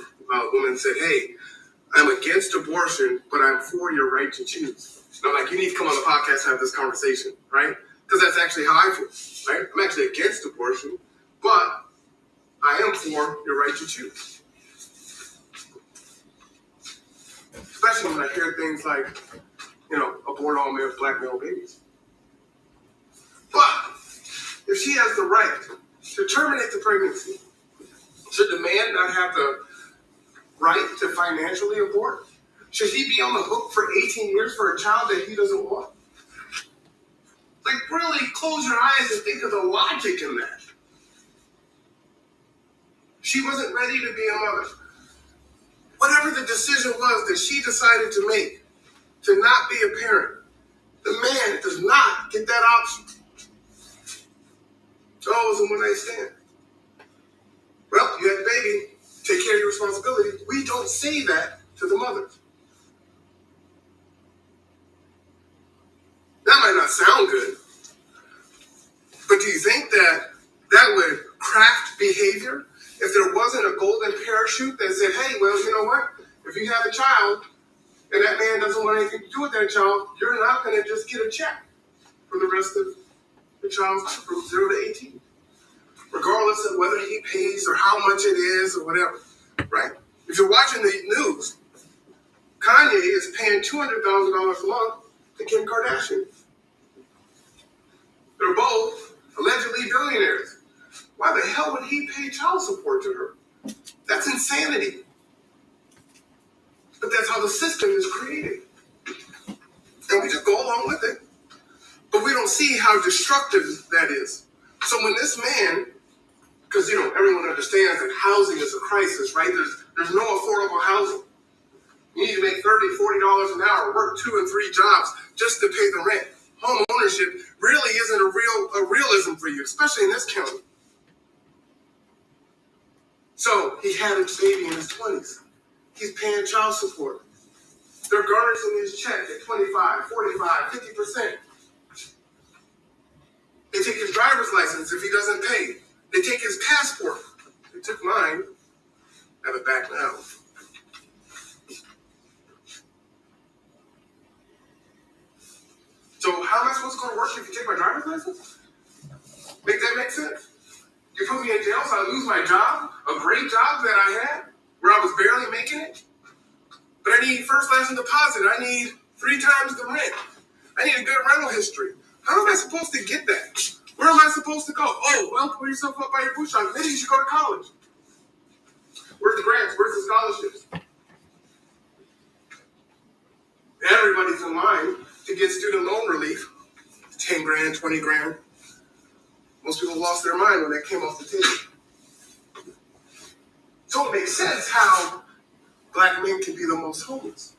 women, said, hey, I'm against abortion, but I'm for your right to choose. And I'm like, you need to come on the podcast and have this conversation, right? Because that's actually how I feel, right? I'm actually against abortion, but I am for your right to choose. Especially when I hear things like, abort all male, black male babies. But if she has the right to terminate the pregnancy, should the man not have the right to financially abort? Should he be on the hook for 18 years for a child that he doesn't want? Like, really close your eyes and think of the logic in that. She wasn't ready to be a mother. Whatever the decision was that she decided to make to not be a parent, the man does not get that option. Oh, it was a one-night stand. Well, you had a baby. Take care of your responsibility. We don't say that to the mothers. That might not sound good, but do you think that would craft behavior if there wasn't a golden parachute that said, hey, well, you know what? If you have a child and that man doesn't want anything to do with that child, you're not going to just get a check for the rest of the child's life from 0 to 18. Regardless of whether he pays or how much it is or whatever, right? If you're watching the news, Kanye is paying $200,000 a month to Kim Kardashian. They're both allegedly billionaires. Why the hell would he pay child support to her? That's insanity. But that's how the system is created. And we just go along with it. But we don't see how destructive that is. So when this man, because everyone understands that housing is a crisis, right? There's no affordable housing. You need to make $30, $40 an hour, work 2 and 3 jobs just to pay the rent. Home ownership really isn't a realism for you, especially in this county. So he had a baby in his 20s. He's paying child support. They're garnishing his check at 25, 45, 50%. They take his driver's license if he doesn't pay. They take his passport. They took mine. I have it back now. So how am I supposed to go to work if you take my driver's license? Make that make sense? You put me in jail so I lose my job, a great job that I had, where I was barely making it? But I need first, last, and deposit. I need 3 times the rent. I need a good rental history. How am I supposed to get that? Where am I supposed to go? Oh, well, pull yourself up by your bootstraps. Maybe you should go to college. Where's the grants? Where's the scholarships? Everybody's in line to get student loan relief. 10 grand, 20 grand. Most people lost their mind when that came off the table. So it makes sense how black men can be the most homeless.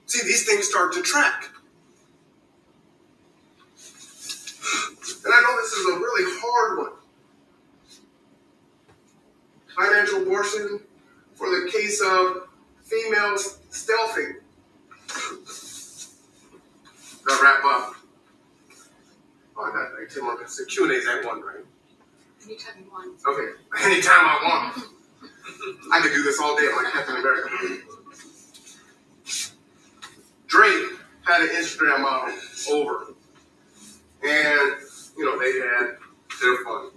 See, these things start to track. And I know this is a really hard one. Financial abortion for the case of females stealthing. I'll wrap up. Oh, I got like 10 more minutes. The Q&A's at 1, right? Anytime you want. Okay. Anytime I want. I could do this all day. I'm like Captain America. Drake had an Instagram model over. And, you know, they had their fun.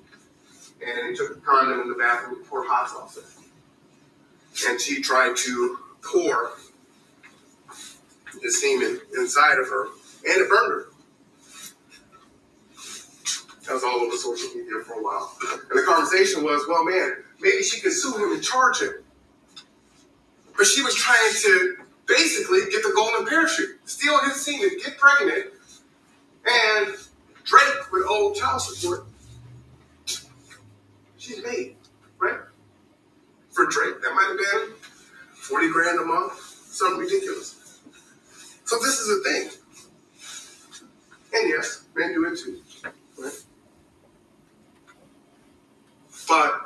And he took a condom in the bathroom and poured hot sauce in it. And she tried to pour the semen inside of her, and it burned her. That was all over social media for a while. And the conversation was, well, man, maybe she could sue him and charge him. But she was trying to basically get the golden parachute, steal his semen, get pregnant, and Drake would owe child support. She's made, right? For Drake, that might have been 40 grand a month, something ridiculous. So this is a thing. And yes, men do it too, right? But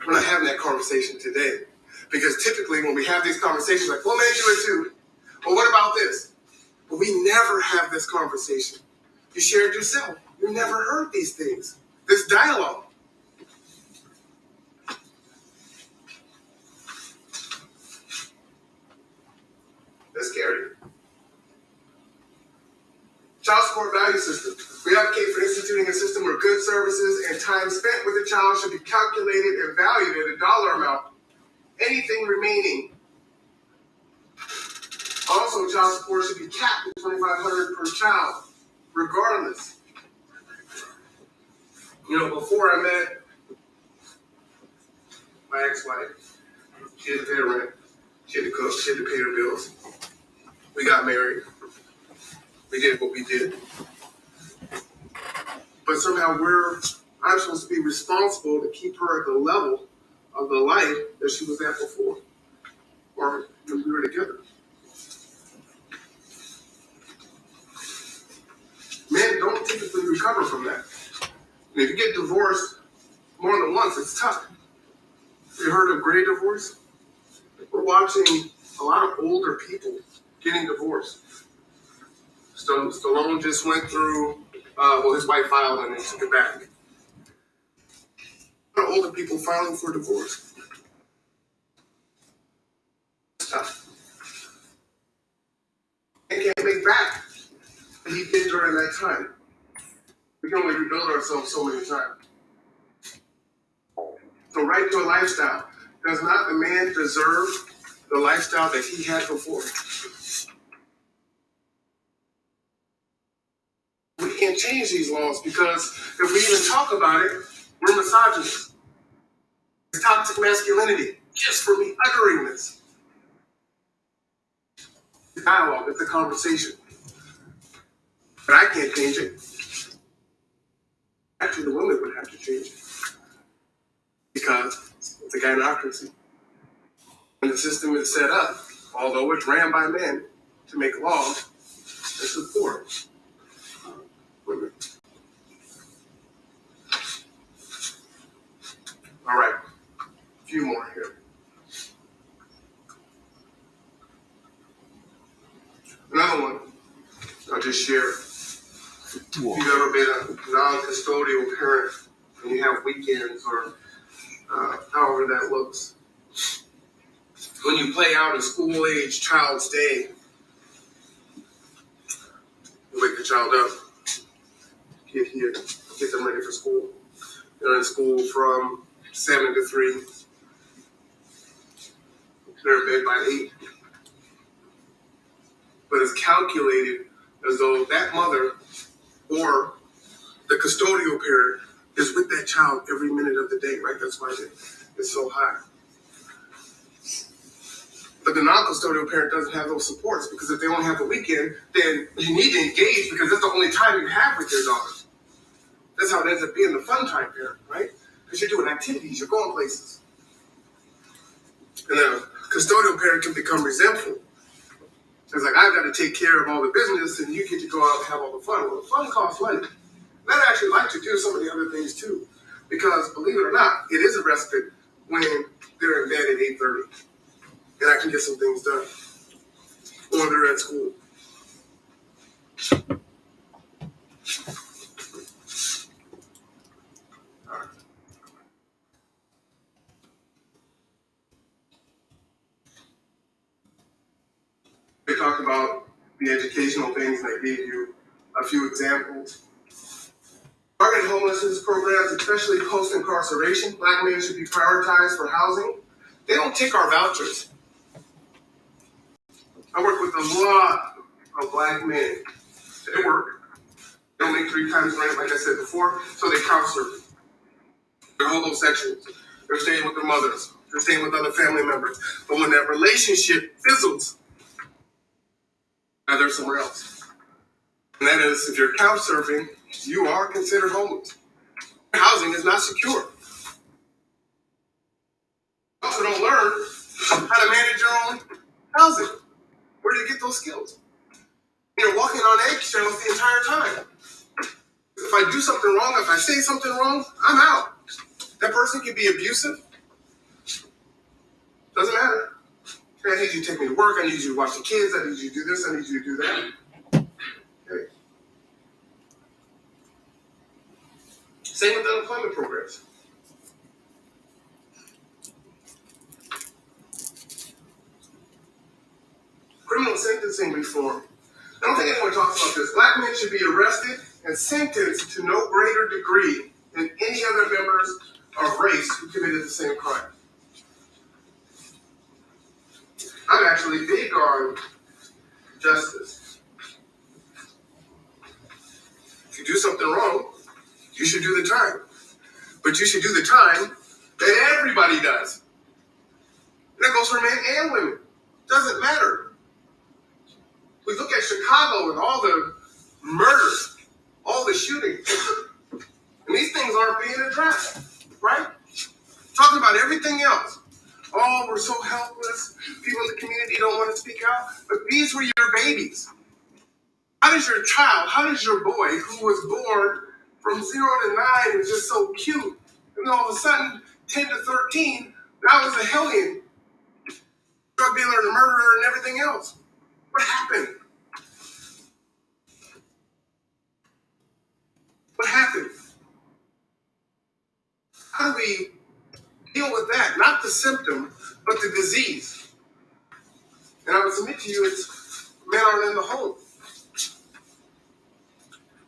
we're not having that conversation today. Because typically when we have these conversations, like, well, men do it too. Well, what about this? But we never have this conversation. You shared yourself. You never heard these things. This dialogue. That's scary. Child support value system. We advocate for instituting a system where goods, services, and time spent with the child should be calculated and valued at a dollar amount. Anything remaining. Also, child support should be capped at $2,500 per child, regardless. You know, before I met my ex-wife, she had to pay her rent, she had to cook, she had to pay her bills. We got married. We did what we did. But somehow I'm supposed to be responsible to keep her at the level of the life that she was at before, or when we were together. Men don't typically recover from that. And if you get divorced more than once, it's tough. Have you heard of gray divorce? We're watching a lot of older people getting divorced. Stallone just went through, his wife filed and they took it back. A lot of older people filing for divorce. It's tough. And can't make back what he did during that time. We can only rebuild ourselves so many times. So right to a lifestyle. Does not the man deserve the lifestyle that he had before? We can't change these laws because if we even talk about it, we're misogynist. It's toxic masculinity, just for me uttering this. The dialogue, it's a conversation. But I can't change it. Actually, the women would have to change it. Because it's a gynocracy. And the system is set up, although it's ran by men, to make laws that support women. All right, a few more here. Another one I'll just share. If you've ever been a non-custodial parent and you have weekends or however that looks, when you play out a school-age child's day, you wake the child up, get here, get them ready for school. They're in school from 7 to 3. They're in bed by 8. But it's calculated as though that mother or the custodial parent is with that child every minute of the day, right? That's why it's so high. But the non-custodial parent doesn't have those supports because if they only have the weekend, then you need to engage because that's the only time you have with your daughter. That's how it ends up being the fun time parent, right? Because you're doing activities, you're going places. And then a custodial parent can become resentful. It's like, I've got to take care of all the business and you get to go out and have all the fun. Well, the fun costs money. And I'd actually like to do some of the other things too. Because believe it or not, it is a respite when they're in bed at 8:30. And I can get some things done. Or they're at school. talked about the educational things, and I gave you a few examples. Targeted homelessness programs, especially post-incarceration, Black men should be prioritized for housing. They don't take our vouchers. I work with a lot of Black men. They work. They don't make 3 times rent, like I said before, so they couch surfing. They're homosexuals. They're staying with their mothers. They're staying with other family members. But when that relationship fizzles, now they're somewhere else. And that is, if you're couch surfing, you are considered homeless. Housing is not secure. You also don't learn how to manage your own housing. Where do you get those skills? You're walking on eggshells the entire time. If I do something wrong, if I say something wrong, I'm out. That person can be abusive. Doesn't matter. I need you to take me to work. I need you to watch the kids. I need you to do this. I need you to do that. Okay. Same with unemployment programs. Criminal sentencing reform. I don't think anyone talks about this. Black men should be arrested and sentenced to no greater degree than any other members of race who committed the same crime. I'm actually big on justice. If you do something wrong, you should do the time. But you should do the time that everybody does. And that goes for men and women. Doesn't matter. We look at Chicago and all the murders, all the shootings, and these things aren't being addressed, right? Talking about everything else. Oh, we're so helpless. People in the community don't want to speak out. But these were your babies. How does your child, how does your boy, who was born from 0 to 9, was just so cute, and all of a sudden, 10 to 13, now is a hellion, drug dealer and a murderer and everything else? What happened? What happened? How do we deal with that? Not the symptom, but the disease. And I would submit to you, it's men aren't in the home.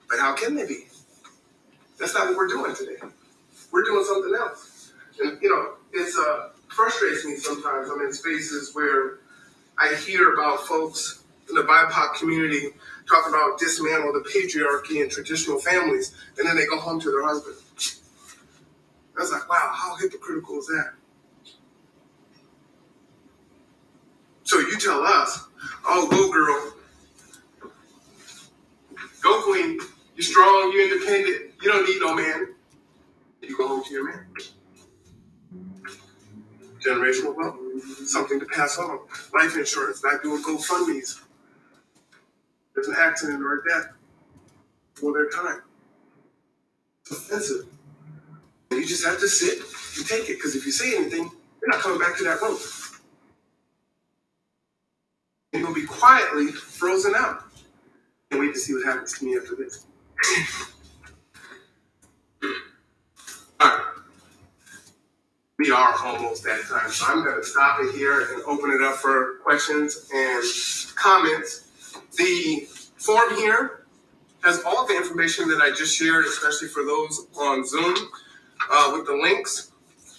But how can they be? That's not what we're doing today. We're doing something else. And, it frustrates me sometimes. I'm in spaces where I hear about folks in the BIPOC community talk about dismantle the patriarchy in traditional families, and then they go home to their husband. I was like, wow, how hypocritical is that? So you tell us, oh, go girl, go queen, you're strong, you're independent, you don't need no man. You go home to your man. Generational wealth, something to pass on. Life insurance, not doing GoFundMes. There's an accident or a death before their time. It's offensive. And you just have to sit and take it, because if you say anything, you're not coming back to that room. And you'll be quietly frozen out. Can't wait to see what happens to me after this. All right. We are almost at time, so I'm going to stop it here and open it up for questions and comments. The form here has all the information that I just shared, especially for those on Zoom, with the links,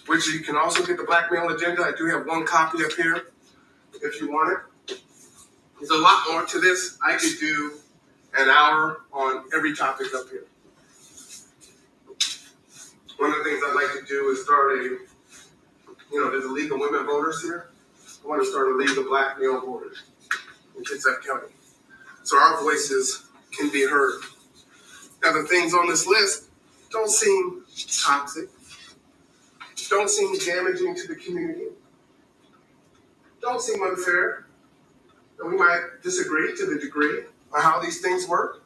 which you can also get the Blackmail Agenda. I do have one copy up here if you want it. There's a lot more to this. I could do an hour on every topic up here. One of the things I'd like to do is start there's a League of Women Voters here. I want to start a League of Black Male Voters in Kitsap County, so our voices can be heard. Now, the things on this list don't seem toxic, don't seem damaging to the community, don't seem unfair, and we might disagree to the degree on how these things work,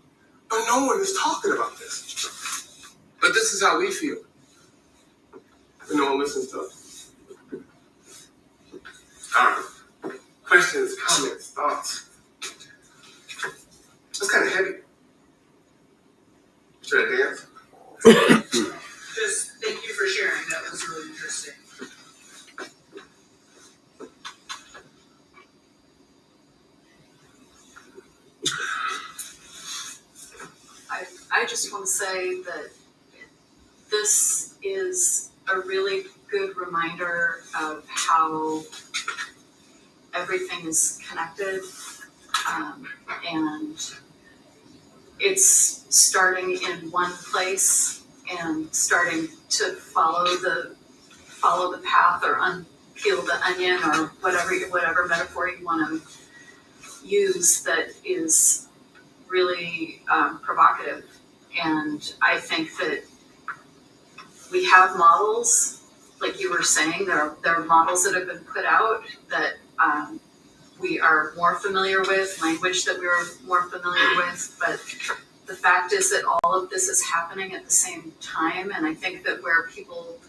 but no one is talking about this. But this is how we feel, and no one listens to us. All right. Questions, comments, thoughts? That's kind of heavy. Should I dance? Just thank you for sharing. That was really interesting. just want to say that this is a really good reminder of how everything is connected, and it's starting in one place and starting to follow the path or unpeel the onion or whatever metaphor you want to use that is really provocative. And I think that we have models, like you were saying, there are models that have been put out that we are more familiar with, language that we are more familiar with, but the fact is that all of this is happening at the same time, and I think that where people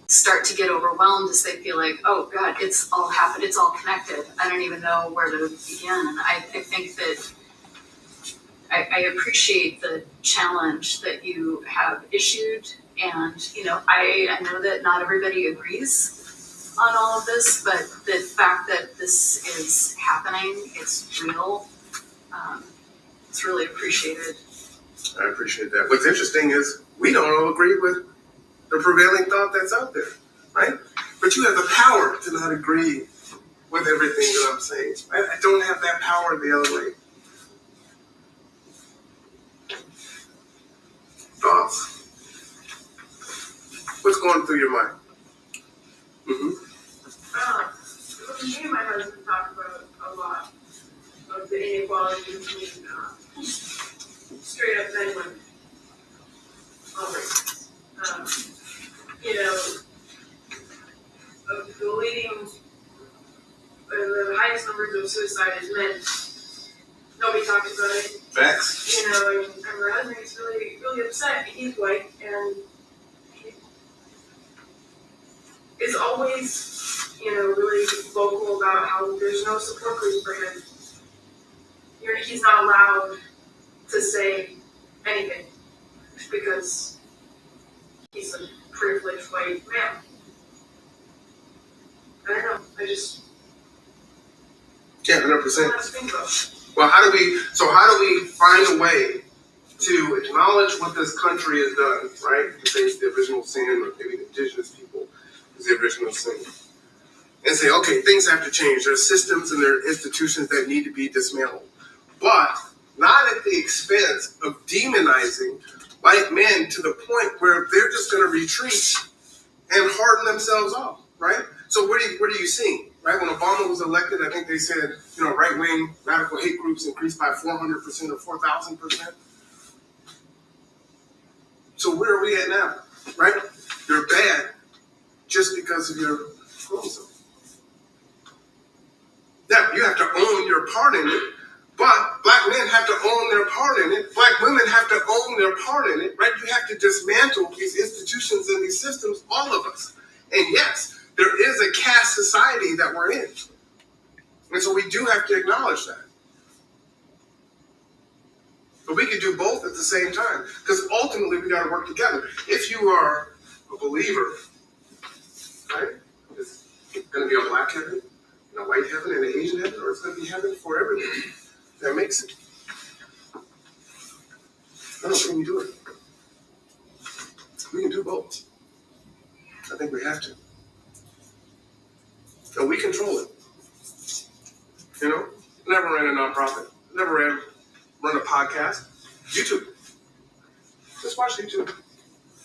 start to get overwhelmed is they feel like, oh God, it's all happened, it's all connected, I don't even know where to begin. And I think that I appreciate the challenge that you have issued, and I know that not everybody agrees on all of this, but the fact that this is happening, it's real, it's really appreciated. I appreciate that. What's interesting is we don't all agree with the prevailing thought that's out there, right? But you have the power to not agree with everything that I'm saying. I don't have that power the other way. Thoughts? What's going through your mind? Mm-hmm. Me and my husband talk about a lot of the inequality between straight up men and women. All races. The leading, the highest numbers of suicide is men. Nobody talks about it. Facts. And my husband is really, really upset. He's white, and he is always, really vocal about how there's no support group for him. He's not allowed to say anything because he's a privileged white man. I don't know. Yeah, 100%. What to think about. Well, how do we find a way to acknowledge what this country has done, right? To say it's the original sin, or maybe the indigenous people is the original sin. And say, okay, things have to change. There are systems and there are institutions that need to be dismantled. But not at the expense of demonizing white men to the point where they're just going to retreat and harden themselves off, right? So what are you seeing, right? When Obama was elected, I think they said, right-wing radical hate groups increased by 400% or 4,000%. So where are we at now, right? You're bad just because of your chromosome. Now, you have to own your part in it, but black men have to own their part in it. Black women have to own their part in it, right? You have to dismantle these institutions and these systems, all of us. And yes, there is a caste society that we're in. And so we do have to acknowledge that. But we can do both at the same time, because ultimately we got to work together. If you are a believer, right, it's going to be a black heaven, and a white heaven, and an Asian heaven, or it's going to be heaven for everybody that makes it. I don't think we do it. We can do both. I think we have to. And we control it. Never ran a nonprofit. Never run a podcast. YouTube. Just watch YouTube.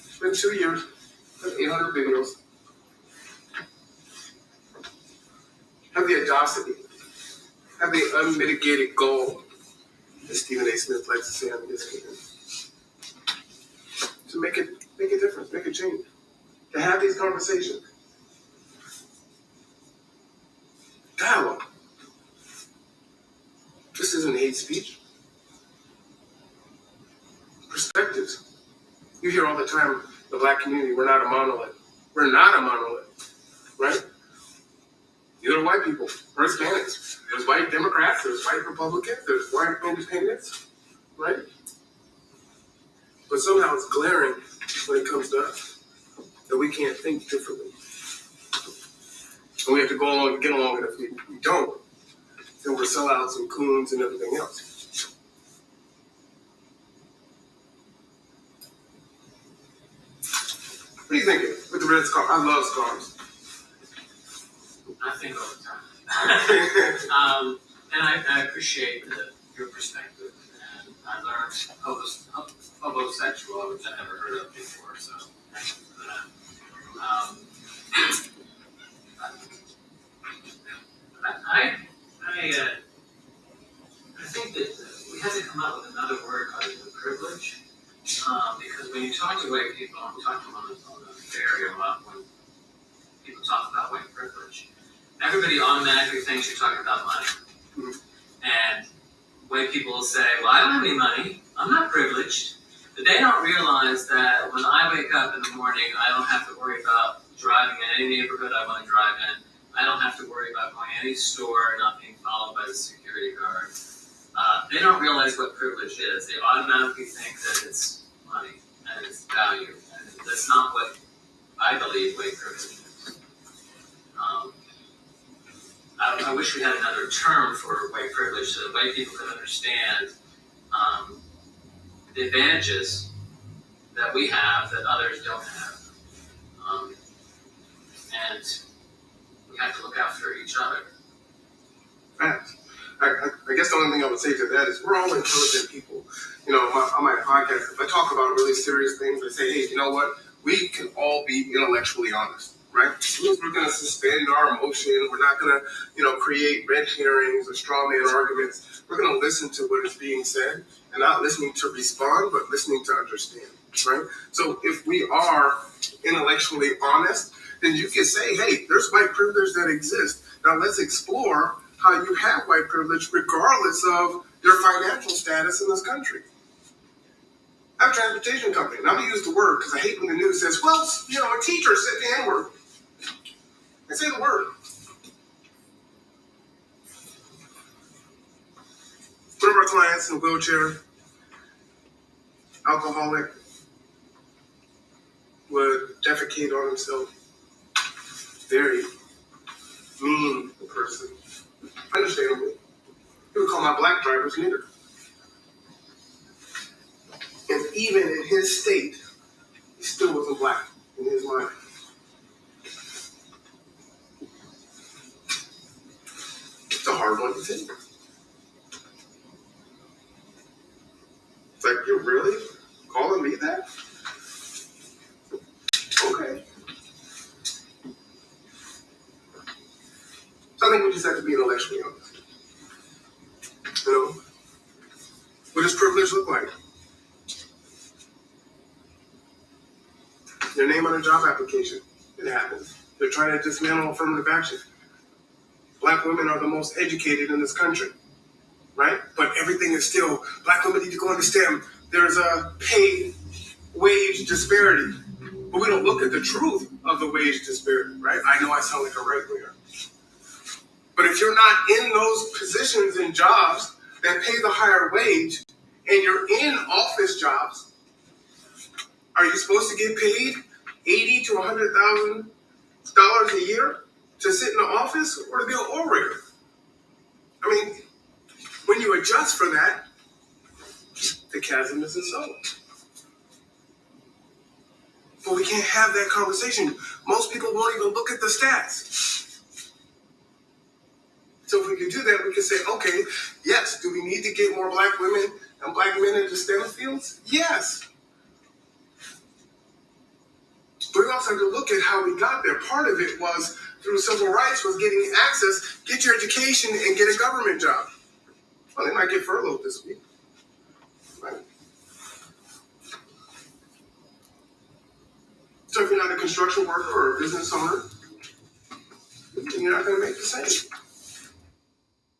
It's been 2 years. 800 videos. Have the audacity. Have the unmitigated goal, as Stephen A. Smith likes to say on this video, to make a difference, make a change. To have these conversations. Dialogue. This isn't hate speech. Perspectives. You hear all the time, the black community, we're not a monolith. We're not a monolith, right? Neither are white people or Hispanics. There's white Democrats, there's white Republicans, there's white independents, right? But somehow it's glaring when it comes to us that we can't think differently. And we have to go along and get along, and if we don't, then we're sellouts and coons and everything else. you thinking with the red scarf? I love scarves. I think all the time. And I appreciate your perspective. And I learned homosexual, which I never heard of before, so thank you for that. I think that we have to come up with another word other than privilege, because when you talk to white people, and we talk to them on the ferry a lot when people talk about white privilege, everybody automatically thinks you're talking about money. And white people will say, well, I don't have any money, I'm not privileged. But they don't realize that when I wake up in the morning, I don't have to worry about driving in any neighborhood I want to drive in. I don't have to worry about going to any store and not being followed by the security guard. They don't realize what privilege is. They automatically think that it's money and it's value. And that's not what I believe white privilege is. I wish we had another term for white privilege so that white people could understand the advantages that we have that others don't have. And we have to look after each other. Facts. I guess the only thing I would say to that is we're all intelligent people. You know, on my podcast, if I talk about really serious things, I say, hey, you know what? We can all be intellectually honest, right? We're going to suspend our emotion. We're not going to, create red herrings or straw man arguments. We're going to listen to what is being said and not listening to respond, but listening to understand, right? So if we are intellectually honest, then you can say, hey, there's white privilege that exists. Now let's explore how you have white privilege regardless of your financial status in this country. I have a transportation company, and I'm going to use the word because I hate when the news says, well, a teacher said the N-word. I say the word. One of our clients in a wheelchair, alcoholic, would defecate on himself. Very mean person. Understandably. He would call my black drivers nigger. And even in his state, he still wasn't black in his mind. It's a hard one to take. It's like, you're really calling me that? Okay. So I think we just have to be intellectually honest. What does privilege look like? Your name on a job application. It happens. They're trying to dismantle affirmative action. Black women are the most educated in this country, right? But everything is still, black women need to go into STEM. There's a pay wage disparity. But we don't look at the truth of the wage disparity, right? I know I sound like a right-winger. But if you're not in those positions and jobs that pay the higher wage, and you're in office jobs, are you supposed to get paid $80,000 to $100,000 a year to sit in the office or to be an orator? I mean, when you adjust for that, the chasm isn't so. But we can't have that conversation. Most people won't even look at the stats. So if we can do that, we can say, okay, yes, do we need to get more black women and black men into STEM fields? Yes. But we also have to look at how we got there. Part of it was through civil rights was getting access, get your education, and get a government job. Well, they might get furloughed this week. Right? So if you're not a construction worker or a business owner, you're not going to make the same.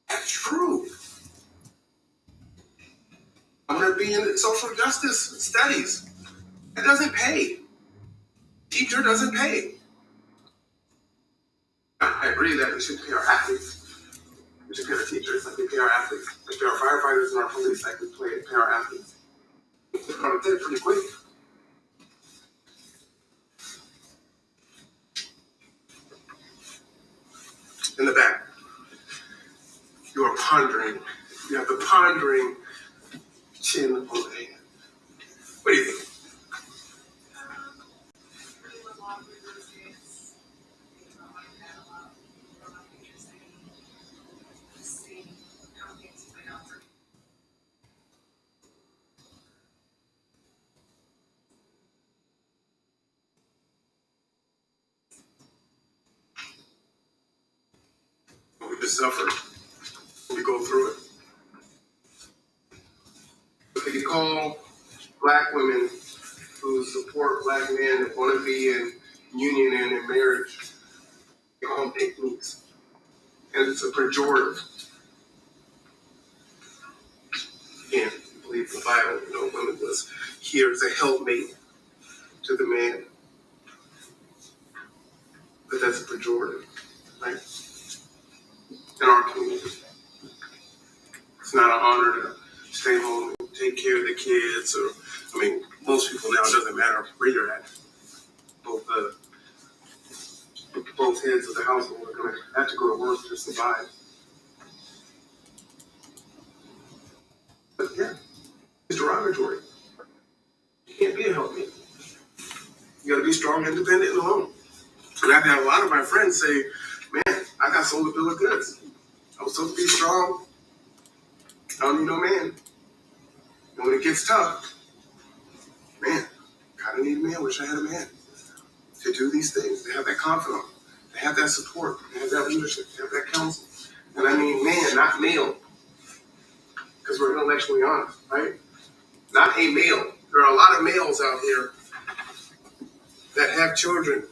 That's true. I'm going to be in social justice studies. It doesn't pay. Teacher doesn't pay. I agree that we should pay our athletes. We should pay our teachers like we pay our athletes. We pay our firefighters and our police like we pay our athletes. We're going to do it pretty quick. In the back. You are pondering. You have the pondering chin on the hand. What do you think? lot of resistance. Like that a lot. Interesting to see how things play out for We just suffer. We go through it. If you call black women who support black men that want to be in union and in marriage, they call them pick-me's. And it's a pejorative. Again, if you believe the Bible, you know, women was here as a helpmate to the man. But that's a pejorative, right? In our community. It's not an honor to stay home and take care of the kids, or, I mean, most people now, it doesn't matter where you're at. Both heads of the household are going to have to go to work to survive. But yeah, it's derogatory. You can't be a helpmate. You got to be strong, independent, and alone. And I've had a lot of my friends say, man, I got sold a bill of goods. I was supposed to be strong. I don't need no man. And when it gets tough, man, kind of need a man. Wish I had a man to do these things. They have that confidence. They have that support. They have that leadership. They have that counsel. And I mean man, not male. Because we're intellectually honest, right? Not a male. There are a lot of males out here that have children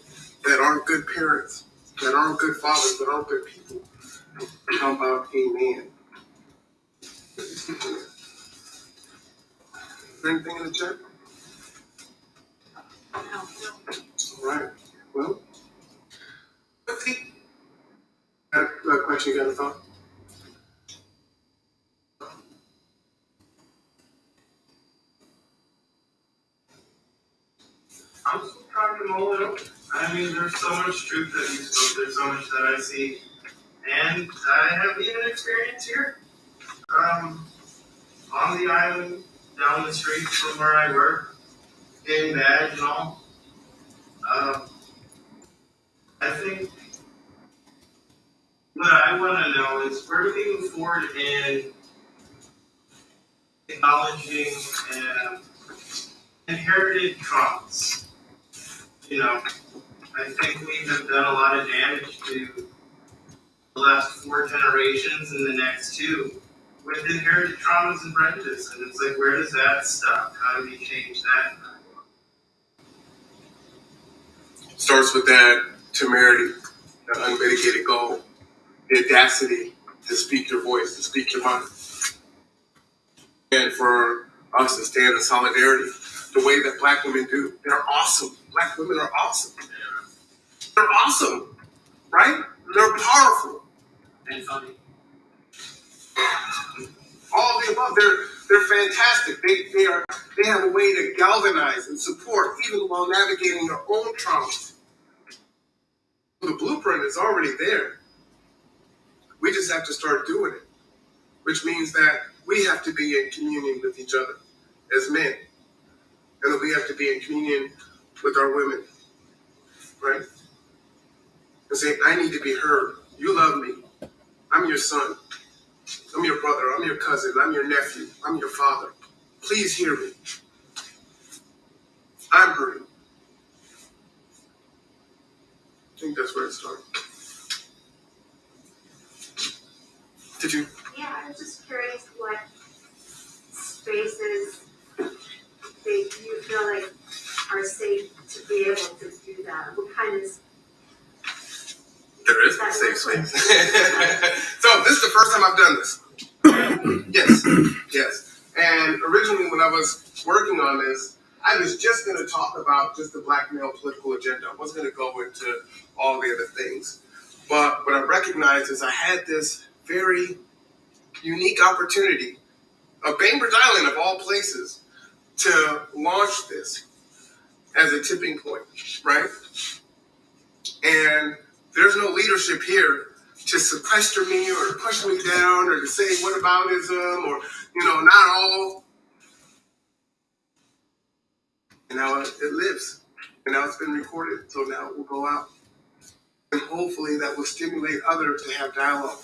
that aren't good parents, that aren't good fathers, that aren't good people. How about a man? Is there anything in the chat? All right. Well, let's see. Got a question, you got a thought? I'm still trying to mull it over. I mean, there's so much truth that you spoke. There's so much that I see, and I have even experience here, on the island, down the street from where I work, getting badge and all. I think what I want to know is where do we move forward in acknowledging inherited traumas? You know, I think we have done a lot of damage to the last 4 generations and the next 2 with inherited traumas and prejudice. And it's like, where does that stop? How do we change that? Starts with that temerity, that unmitigated goal, the audacity to speak your voice, to speak your mind. And for us to stand in solidarity, the way that black women do, they're awesome. Black women are awesome. They're awesome, right? They're powerful. And funny. All of the above, they're fantastic. They have a way to galvanize and support even while navigating their own traumas. The blueprint is already there. We just have to start doing it, which means that we have to be in communion with each other as men, and that we have to be in communion with our women, right? And say, I need to be heard. You love me. I'm your son. I'm your brother. I'm your cousin. I'm your nephew. I'm your father. Please hear me. I'm hurting. I think that's where it started. Did you? Yeah, I'm just curious what spaces you feel like are safe to be able to do that. What kind of There is a safe space. So this is the first time I've done this. Yes. And originally when I was working on this, I was just going to talk about just the black male political agenda. I wasn't going to go into all the other things. But what I recognized is I had this very unique opportunity of Bainbridge Island, of all places, to launch this as a tipping point, right? And there's no leadership here to sequester me or to push me down or to say what-aboutism or, not all. And now it lives. And now it's been recorded, so now it will go out. And hopefully that will stimulate others to have dialogue.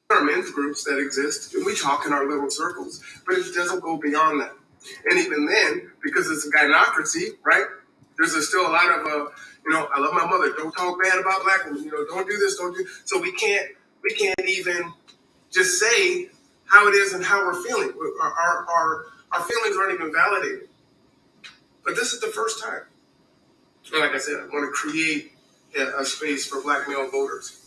There are men's groups that exist, and we talk in our little circles, but it doesn't go beyond that. And even then, because it's a gynocracy, right? There's still a lot of, I love my mother. Don't talk bad about black women. Don't do this. Don't do. So we can't even just say how it is and how we're feeling. Our feelings aren't even validated. But this is the first time. And like I said, I want to create a space for black male voters.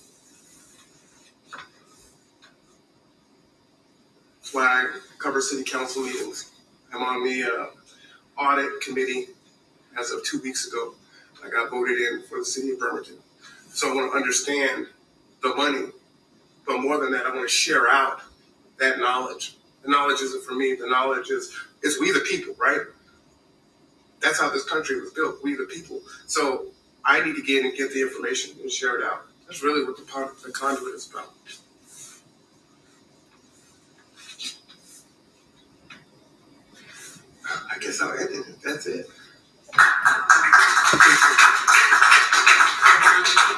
That's why I cover city council meetings. I'm on the audit committee as of 2 weeks ago. I got voted in for the city of Birmingham. So I want to understand the money. But more than that, I want to share out that knowledge. The knowledge isn't for me. The knowledge is we the people, right? That's how this country was built, we the people. So I need to get in and get the information and share it out. That's really what the conduit is about. I guess I'll end it. That's it.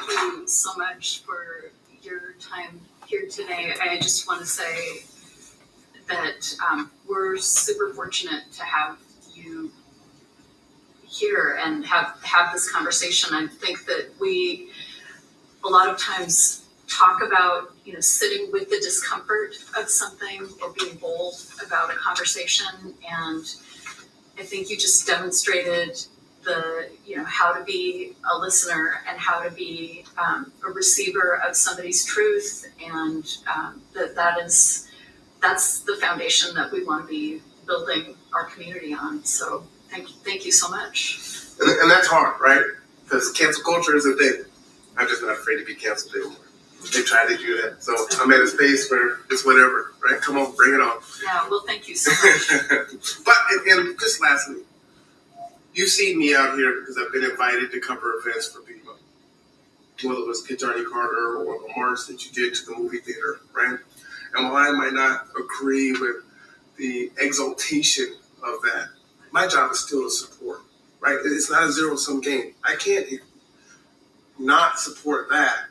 Thank you so much for your time here today. I just want to say that we're super fortunate to have you here and have this conversation. I think that we a lot of times talk about sitting with the discomfort of something or being bold about a conversation, and I think you just demonstrated the how to be a listener and how to be a receiver of somebody's truth, and that's the foundation that we want to be building our community on. So thank you so much. And that's hard, right? Because cancel culture is a thing. I'm just not afraid to be canceled anymore. They try to do that. So I'm at a space where it's whatever, right? Come on, bring it on. Yeah, well, thank you so much. But, and just lastly, you've seen me out here because I've been invited to cover events for BIMA. Whether it was Johnny Carter or the march that you did to the movie theater, right? And while I might not agree with the exaltation of that, my job is still to support, right? It's not a zero-sum game. I can't not support that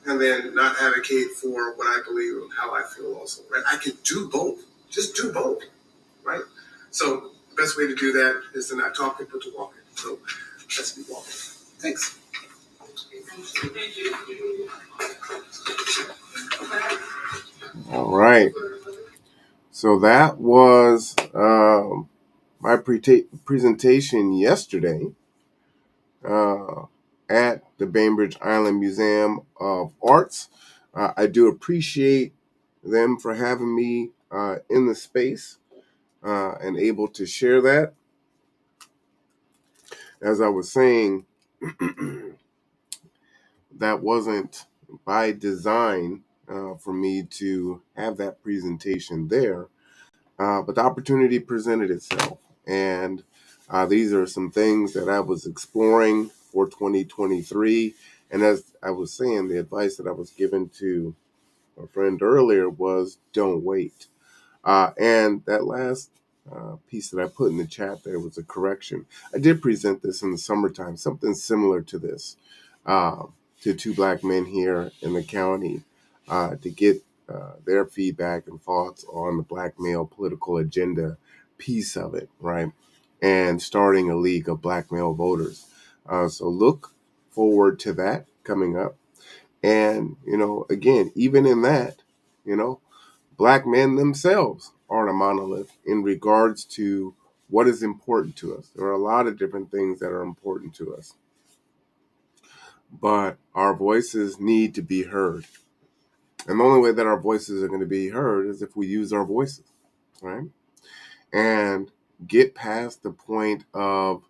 and then not advocate for what I believe and how I feel also, right? I can do both. Just do both, right? So the best way to do that is to not talk it, but to walk it. So let's be walking. Thanks. Thank you. All right. So that was my presentation yesterday at the Bainbridge Island Museum of Arts. I do appreciate them for having me in the space and able to share that. As I was saying, that wasn't by design for me to have that presentation there, but the opportunity presented itself. And these are some things that I was exploring for 2023. And as I was saying, the advice that I was given to a friend earlier was don't wait. And that last piece that I put in the chat there was a correction. I did present this in the summertime, something similar to this, to two black men here in the county to get their feedback and thoughts on the black male political agenda piece of it, right? And starting a league of black male voters. So look forward to that coming up. And, again, even in that, black men themselves aren't a monolith in regards to what is important to us. There are a lot of different things that are important to us. But our voices need to be heard. And the only way that our voices are going to be heard is if we use our voices, right? And get past the point of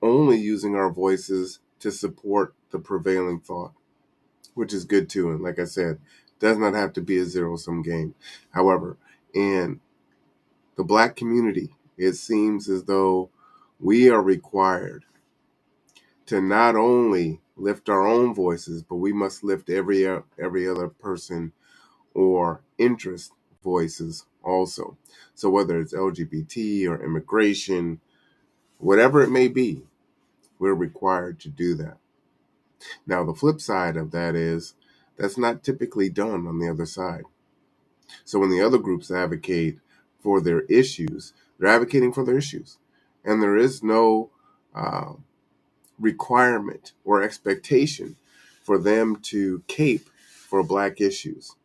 only using our voices to support the prevailing thought, which is good too. And like I said, does not have to be a zero-sum game. However, in the black community, it seems as though we are required to not only lift our own voices, but we must lift every other person or interest voices also. So whether it's LGBT or immigration, whatever it may be, We're required to do that. Now, the flip side of that is that's not typically done on the other side. So when the other groups advocate for their issues, they're advocating for their issues. And there is no requirement or expectation for them to cape for Black issues.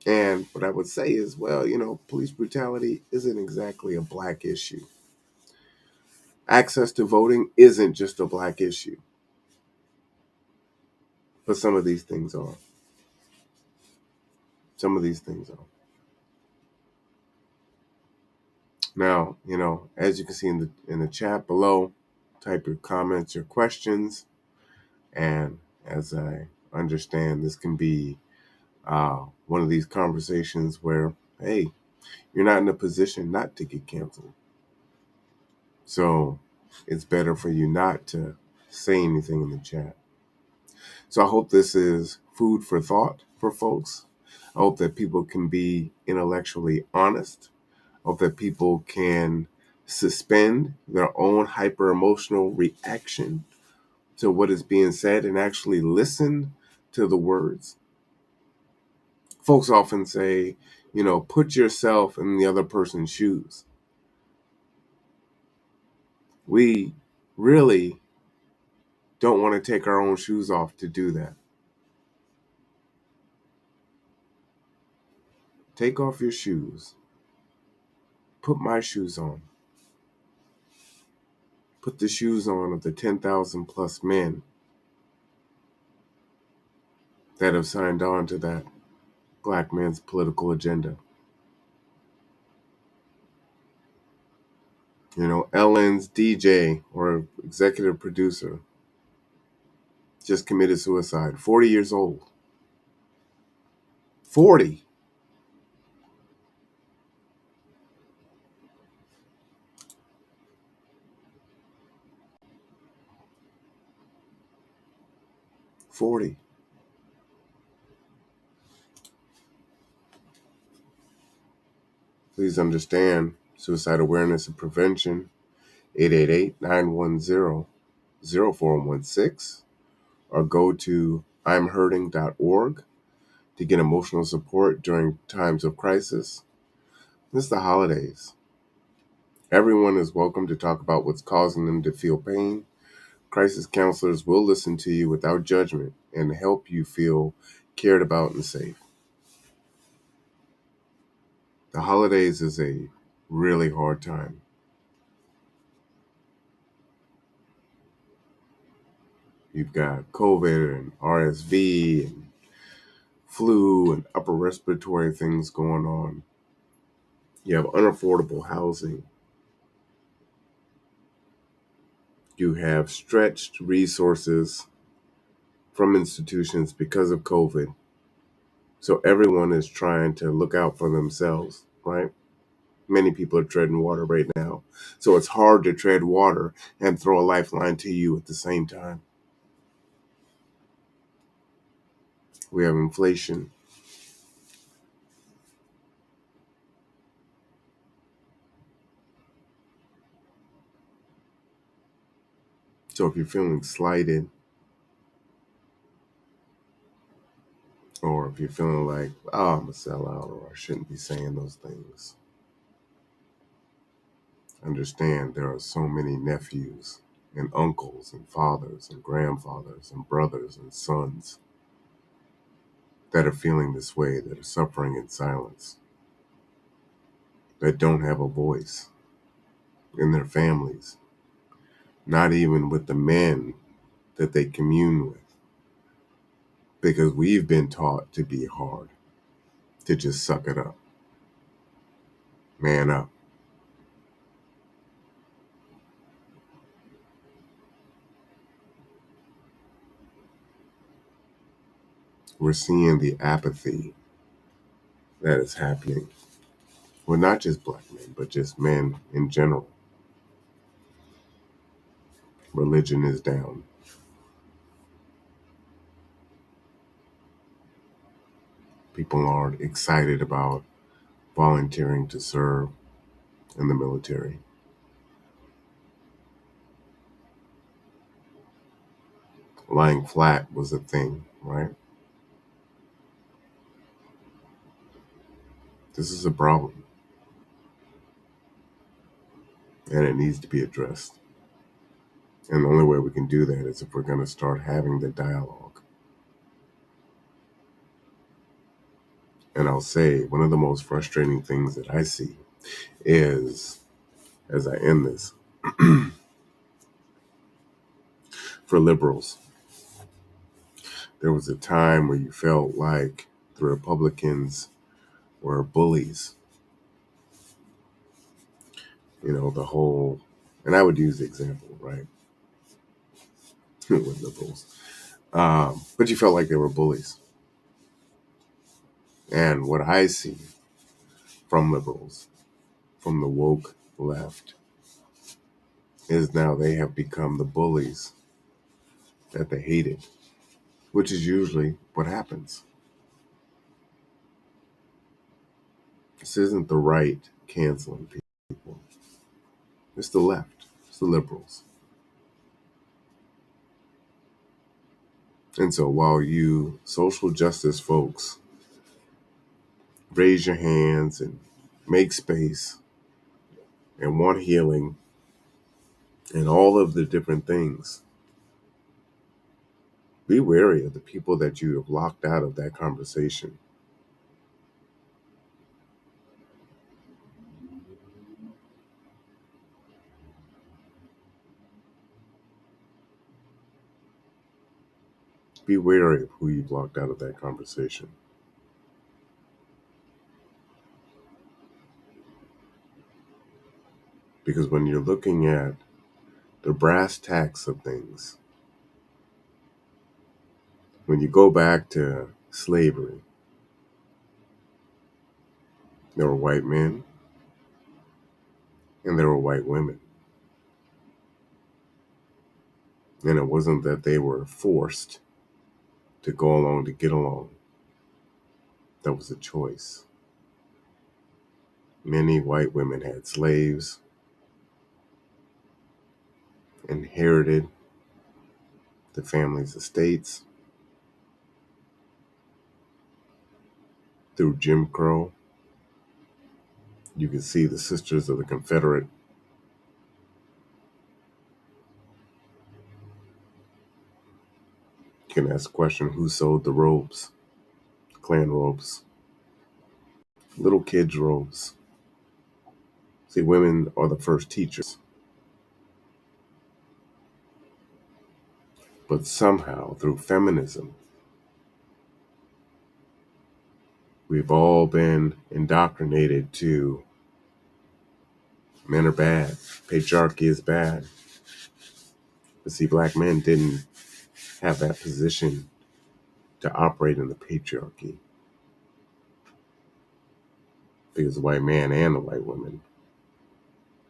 And what I would say is, well, police brutality isn't exactly a Black issue. Access to voting isn't just a Black issue. But some of these things are. Some of these things are. Now, as you can see in the chat below, type your comments, your questions, and as I understand, this can be one of these conversations where, hey, you're not in a position not to get canceled. So it's better for you not to say anything in the chat. So I hope this is food for thought for folks. I hope that people can be intellectually honest. I hope that people can suspend their own hyper-emotional reaction to what is being said and actually listen to the words. Folks often say, put yourself in the other person's shoes. We really don't want to take our own shoes off to do that. Take off your shoes. Put my shoes on. Put the shoes on of the 10,000 plus men that have signed on to that Black man's political agenda. Ellen's DJ or executive producer just committed suicide, 40 years old. 40. Please understand suicide awareness and prevention, 888-910-0416, or go to imhurting.org to get emotional support during times of crisis. This is the holidays. Everyone is welcome to talk about what's causing them to feel pain. Crisis counselors will listen to you without judgment and help you feel cared about and safe. The holidays is a really hard time. You've got COVID and RSV and flu and upper respiratory things going on. You have unaffordable housing. You have stretched resources from institutions because of COVID. So everyone is trying to look out for themselves, right? Many people are treading water right now. So it's hard to tread water and throw a lifeline to you at the same time. We have inflation. So if you're feeling slighted, or if you're feeling like, oh, I'm a sellout, or I shouldn't be saying those things, understand there are so many nephews and uncles and fathers and grandfathers and brothers and sons that are feeling this way, that are suffering in silence, that don't have a voice in their families, not even with the men that they commune with, because we've been taught to be hard, to just suck it up, man up. We're seeing the apathy that is happening. Well, not just Black men, but just men in general. Religion is down. People aren't excited about volunteering to serve in the military. lying flat was a thing, right? This is a problem, and it needs to be addressed. And the only way we can do that is if we're going to start having the dialogue. And I'll say one of the most frustrating things that I see is, as I end this, for liberals, there was a time where you felt like the Republicans were bullies. You know, the whole, and I would use the example, right, with liberals. But you felt like they were bullies. And what I see from liberals, from the woke left, is now they have become the bullies that they hated, which is usually what happens. This isn't the right canceling people. It's the left. It's the liberals. And so while you social justice folks raise your hands and make space and want healing and all of the different things, be wary of the people that you have locked out of that conversation. Be wary of who you've locked out of that conversation. Because when you're looking at the brass tacks of things, when you go back to slavery, there were white men and there were white women. And it wasn't that they were forced to go along to get along. That was a choice. Many white women had slaves, inherited the family's estates through Jim Crow. You can see the Sisters of the Confederate. You can ask the question, who sewed the robes? Clan robes. Little kids' robes. See, women are the first teachers. But somehow, through feminism, we've all been indoctrinated to men are bad, patriarchy is bad. But see, black men didn't have that position to operate in the patriarchy. Because the white man and the white woman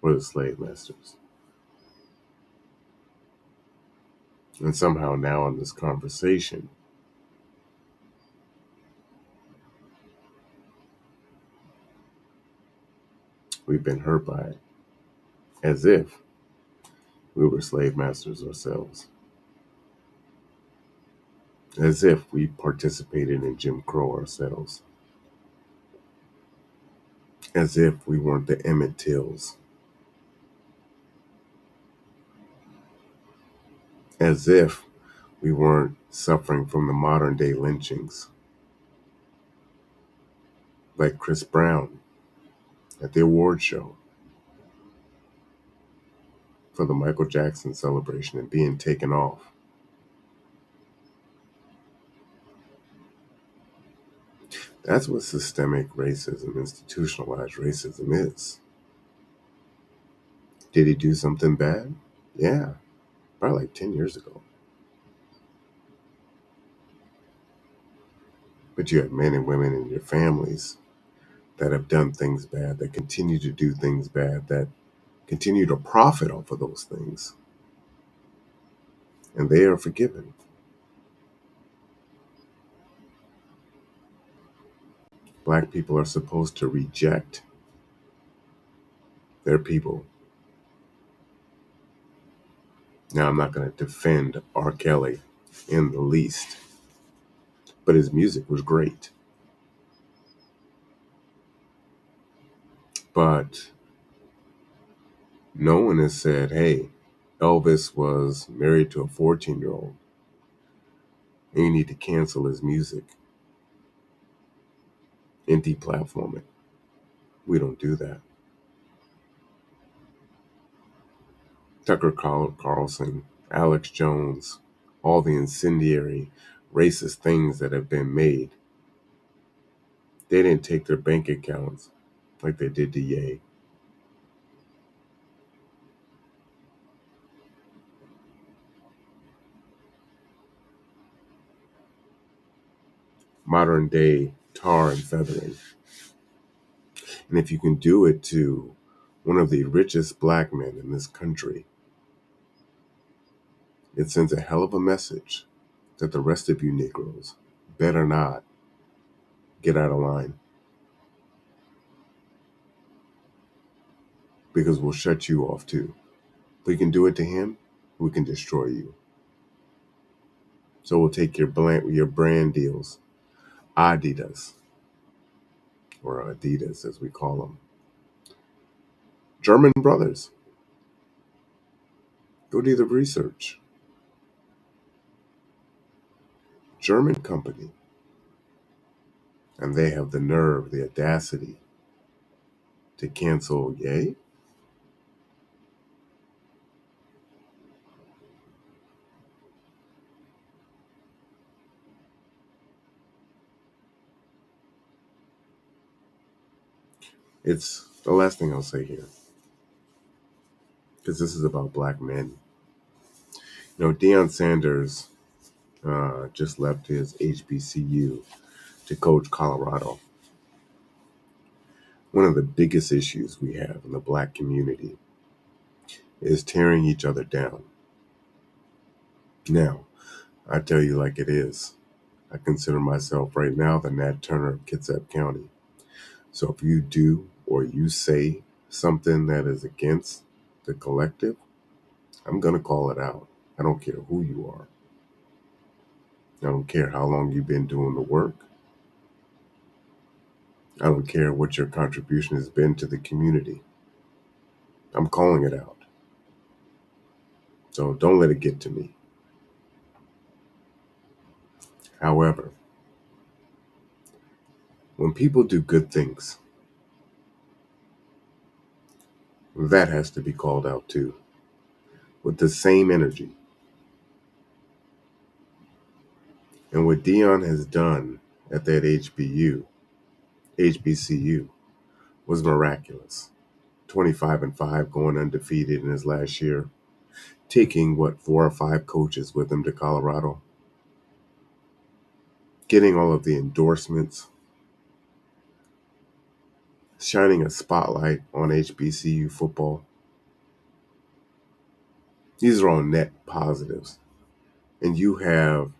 were the slave masters. And somehow now in this conversation, we've been hurt by it, as if we were slave masters ourselves, as if we participated in Jim Crow ourselves, as if we weren't the Emmett Tills, as if we weren't suffering from the modern day lynchings, like Chris Brown at the award show for the Michael Jackson celebration and being taken off. That's what systemic racism, institutionalized racism is. Did he do something bad? Yeah, probably like 10 years ago. But you have men and women in your families that have done things bad, that continue to do things bad, that continue to profit off of those things. And they are forgiven. Black people are supposed to reject their people. Now, I'm not going to defend R. Kelly in the least. But his music was great. But no one has said, hey, Elvis was married to a 14-year-old and you need to cancel his music and deplatform it. We don't do that. Tucker Carlson, Alex Jones, all the incendiary, racist things that have been made, they didn't take their bank accounts like they did to Ye. Modern day tar and feathering. And if you can do it to one of the richest black men in this country, it sends a hell of a message that the rest of you Negroes better not get out of line, because we'll shut you off too. If we can do it to him, we can destroy you. So we'll take your brand deals, Adidas, or Adidas as we call them. German brothers. Go do the research. German company. And they have the nerve, the audacity to cancel Ye. It's the last thing I'll say here, because this is about black men. You know, Deion Sanders just left his HBCU to coach Colorado. One of the biggest issues we have in the black community is tearing each other down. Now, I tell you like it is. I consider myself right now the Nat Turner of Kitsap County. So if you do or you say something that is against the collective, I'm going to call it out. I don't care who you are. I don't care how long you've been doing the work. I don't care what your contribution has been to the community. I'm calling it out. So don't let it get to me. However, when people do good things, that has to be called out too, with the same energy. And what Deion has done at that HBCU was miraculous. 25-5, going undefeated in his last year, taking 4 or 5 coaches with him to Colorado, getting all of the endorsements, shining a spotlight on HBCU football. These are all net positives. And you have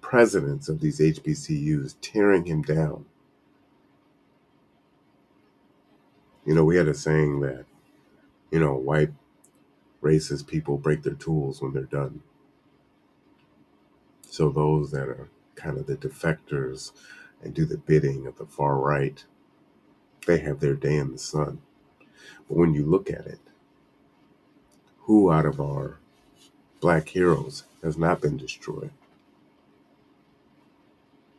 presidents of these HBCUs tearing him down. You know, we had a saying that, white racist people break their tools when they're done. So those that are kind of the defectors and do the bidding of the far right, they have their day in the sun. But when you look at it, who out of our black heroes has not been destroyed?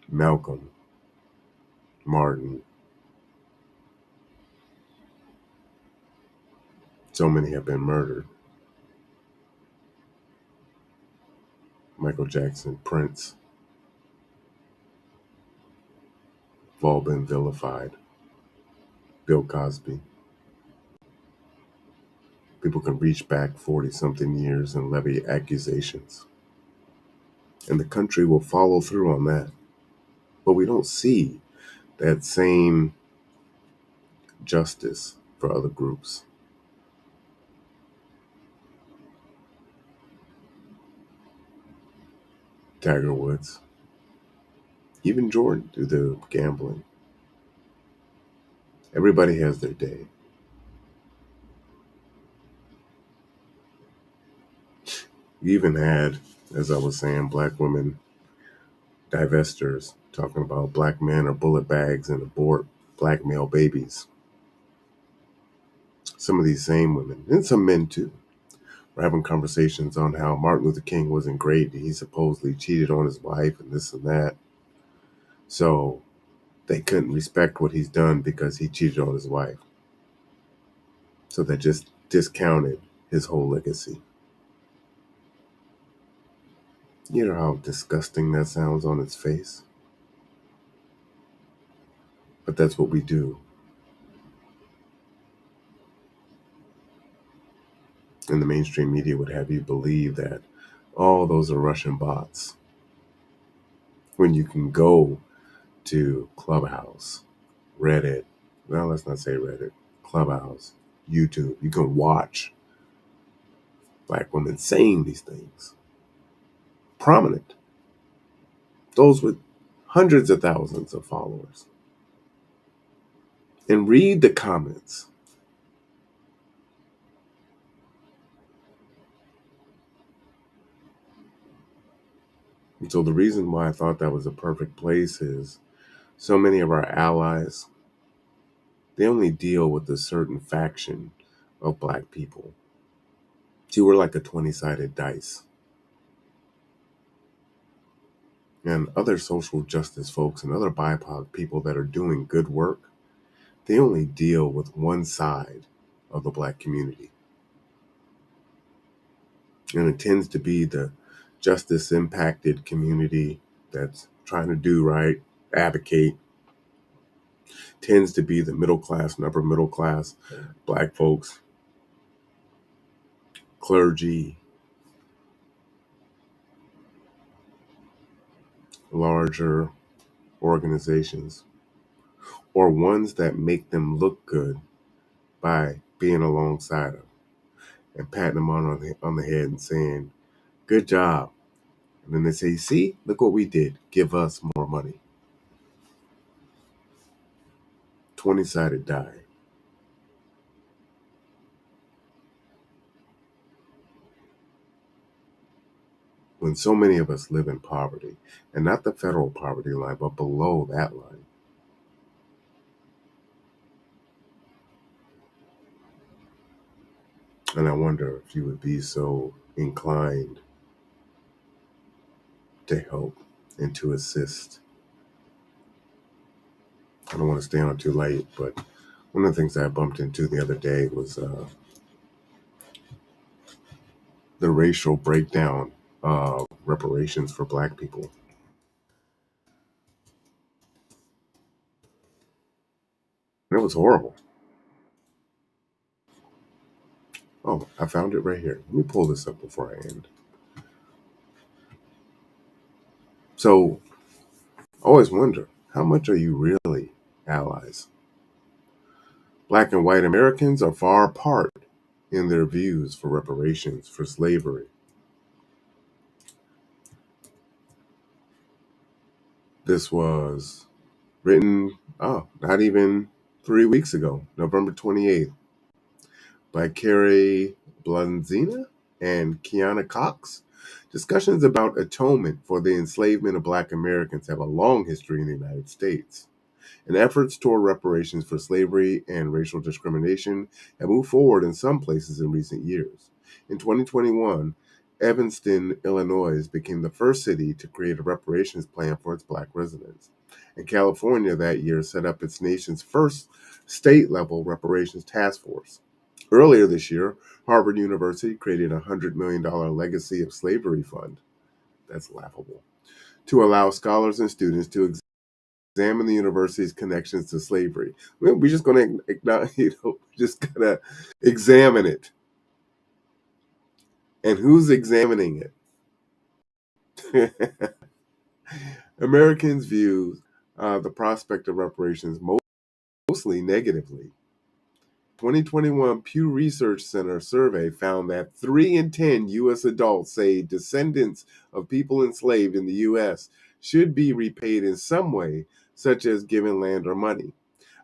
Malcolm, Martin. So many have been murdered. Michael Jackson, Prince, have all been vilified. Bill Cosby. People can reach back 40-something years and levy accusations. And the country will follow through on that. But we don't see that same justice for other groups. Tiger Woods. Even Jordan through the gambling. Everybody has their day. You even had As I was saying, black women divestors, talking about black men are bullet bags and abort black male babies. Some of these same women, and some men too, were having conversations on how Martin Luther King wasn't great. He supposedly cheated on his wife and this and that. So they couldn't respect what he's done because he cheated on his wife. So they just discounted his whole legacy. You know how disgusting that sounds on its face? But that's what we do. And the mainstream media would have you believe that all those are Russian bots. When you can go to Clubhouse, Reddit, well, let's not say Reddit, Clubhouse, YouTube, you can watch black women saying these things. Prominent. Those with hundreds of thousands of followers. And read the comments. And so the reason why I thought that was a perfect place is so many of our allies, they only deal with a certain faction of black people. See, we're like a 20-sided dice. And other social justice folks and other BIPOC people that are doing good work, they only deal with one side of the black community. And it tends to be the justice impacted community that's trying to do right, advocate. Tends to be the middle class and upper middle class black folks, clergy, larger organizations, or ones that make them look good by being alongside them and patting them on the head and saying, good job. And then they say, see, look what we did. Give us more money. 20-sided die. When so many of us live in poverty, and not the federal poverty line, but below that line. And I wonder if you would be so inclined to help and to assist. I don't want to stay on too late, but one of the things I bumped into the other day was the racial breakdown of reparations for black people. And it was horrible. Oh, I found it right here. Let me pull this up before I end. So, I always wonder, how much are you really allies? Black and white Americans are far apart in their views for reparations for slavery. This was written, not even 3 weeks ago, November 28th, by Carrie Blunzina and Kiana Cox. Discussions about atonement for the enslavement of black Americans have a long history in the United States, and efforts toward reparations for slavery and racial discrimination have moved forward in some places in recent years. In 2021, Evanston, Illinois became the first city to create a reparations plan for its black residents. And California that year set up its nation's first state-level reparations task force. Earlier this year, Harvard University created a $100 million legacy of slavery fund. That's laughable. To allow scholars and students to examine the university's connections to slavery. We're just going to, just going to examine it. And who's examining it? Americans view the prospect of reparations mostly negatively. 2021 Pew Research Center survey found that 3 in 10 U.S. adults say descendants of people enslaved in the U.S. should be repaid in some way, such as given land or money.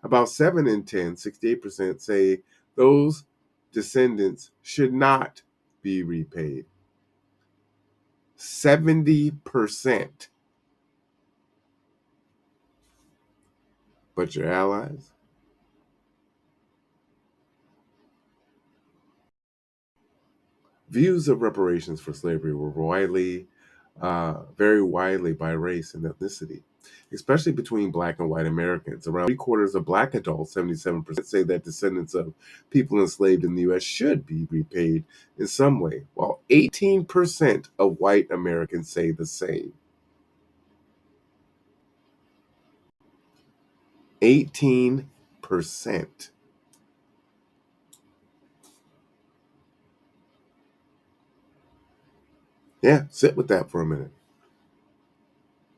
About 7 in 10, 68%, say those descendants should not be repaid. 70%. But your allies? Views of reparations for slavery were very widely by race and ethnicity, especially between black and white Americans. Around three-quarters of black adults, 77%, say that descendants of people enslaved in the U.S. should be repaid in some way, while 18% of white Americans say the same. 18%. Yeah, sit with that for a minute.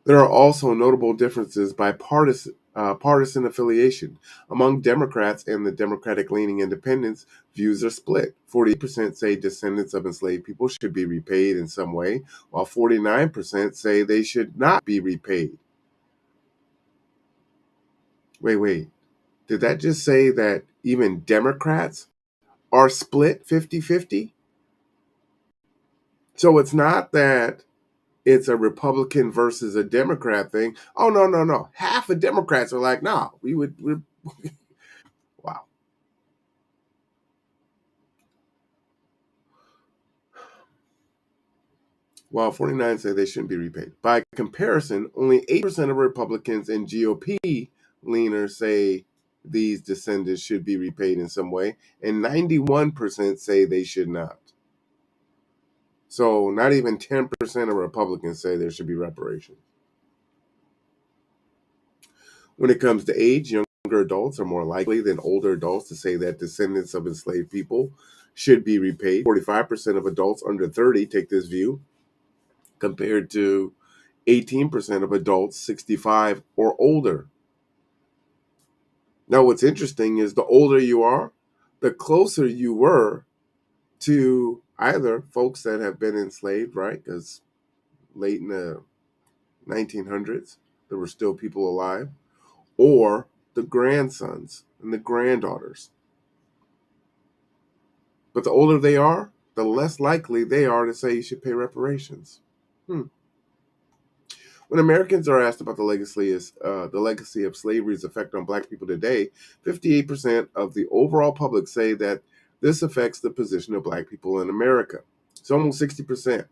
There are also notable differences by partisan affiliation. Among Democrats and the Democratic-leaning independents, views are split. 40% say descendants of enslaved people should be repaid in some way, while 49% say they should not be repaid. Wait. Did that just say that even Democrats are split 50-50? So it's not that it's a Republican versus a Democrat thing. Oh, no. Half of Democrats are like, nah, wow. While 49 say they shouldn't be repaid. By comparison, only 8% of Republicans and GOP leaners say these descendants should be repaid in some way, and 91% say they should not. So not even 10% of Republicans say there should be reparations. When it comes to age, younger adults are more likely than older adults to say that descendants of enslaved people should be repaid. 45% of adults under 30 take this view, compared to 18% of adults 65 or older. Now, what's interesting is the older you are, the closer you were to either folks that have been enslaved, right? Because late in the 1900s, there were still people alive, or the grandsons and the granddaughters. But the older they are, the less likely they are to say you should pay reparations. When Americans are asked about the legacy of slavery's effect on black people today, 58% of the overall public say that this affects the position of black people in America. It's almost 60%.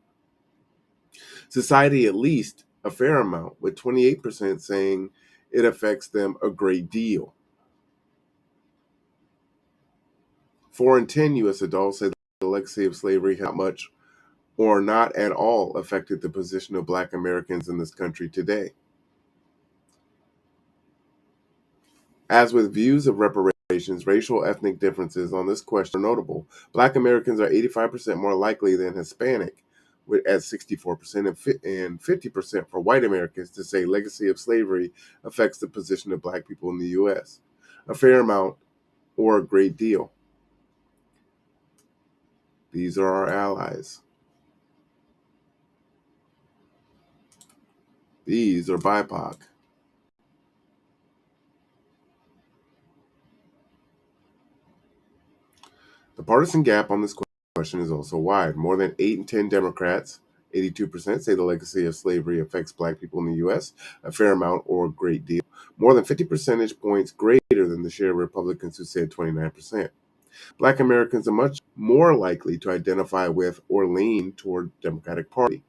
Society, at least a fair amount, with 28% saying it affects them a great deal. 4 in 10 U.S. adults say the legacy of slavery has not much or not at all affected the position of black Americans in this country today. As with views of reparations, racial ethnic differences on this question are notable. Black Americans are 85% more likely than Hispanic, at 64%, and 50% for white Americans to say legacy of slavery affects the position of black people in the U.S. A fair amount or a great deal. These are our allies. These are BIPOC. The partisan gap on this question is also wide. More than 8 in 10 Democrats, 82%, say the legacy of slavery affects black people in the U.S. a fair amount or a great deal. More than 50 percentage points greater than the share of Republicans who said 29%. Black Americans are much more likely to identify with or lean toward the Democratic Party.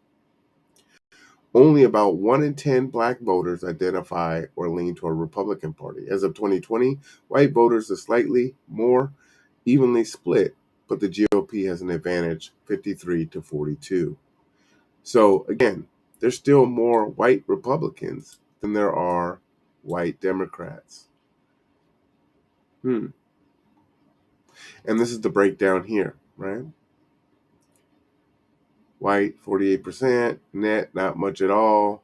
Only about 1 in 10 black voters identify or lean toward the Republican Party. As of 2020, white voters are slightly more evenly split, but the GOP has an advantage, 53-42. So again, there's still more white Republicans than there are white Democrats. And this is the breakdown here, right? White, 48%, net, not much at all,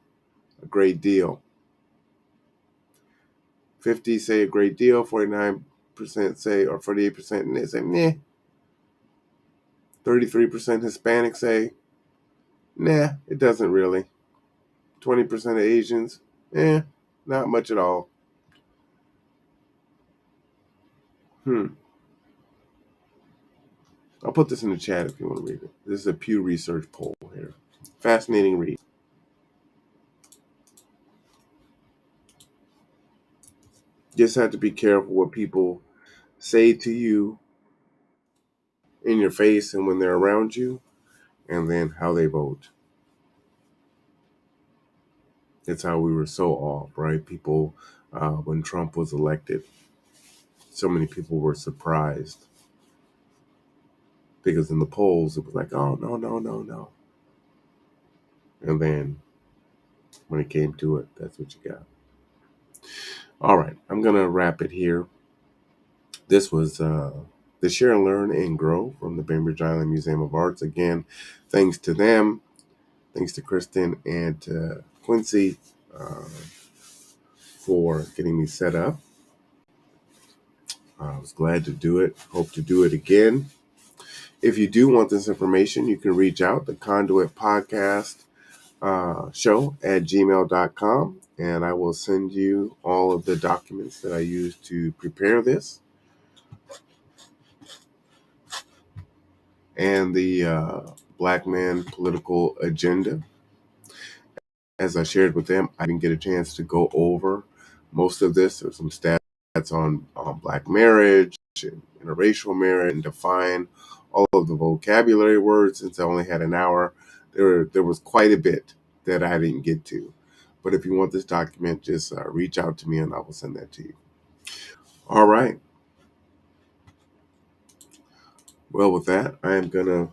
a great deal. 50 say a great deal, 49% say, or 48% say, meh. 33% Hispanic say, nah, it doesn't really. 20% of Asians, not much at all. I'll put this in the chat if you want to read it. This is a Pew Research poll here. Fascinating read. Just have to be careful what people say to you in your face and when they're around you, and then how they vote. It's how we were so off, right? People, when Trump was elected, so many people were surprised because in the polls it was like, oh, no, no, no, no. And then when it came to it, that's what you got. All right, I'm going to wrap it here. This was the Share, Learn, and Grow from the Bainbridge Island Museum of Arts. Again, thanks to them. Thanks to Kristen and to Quincy for getting me set up. I was glad to do it. Hope to do it again. If you do want this information, you can reach out the Conduit Podcast Show at gmail.com, and I will send you all of the documents that I used to prepare this and the Black Man Political Agenda. As I shared with them, I didn't get a chance to go over most of this. There's some stats on Black marriage and interracial marriage and define all of the vocabulary words. Since I only had an hour, there was quite a bit that I didn't get to. But if you want this document, just reach out to me and I will send that to you. All right. Well, with that, I am going to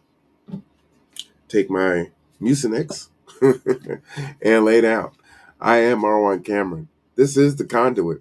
take my Mucinex and lay down. I am Marwan Cameron. This is The Conduit.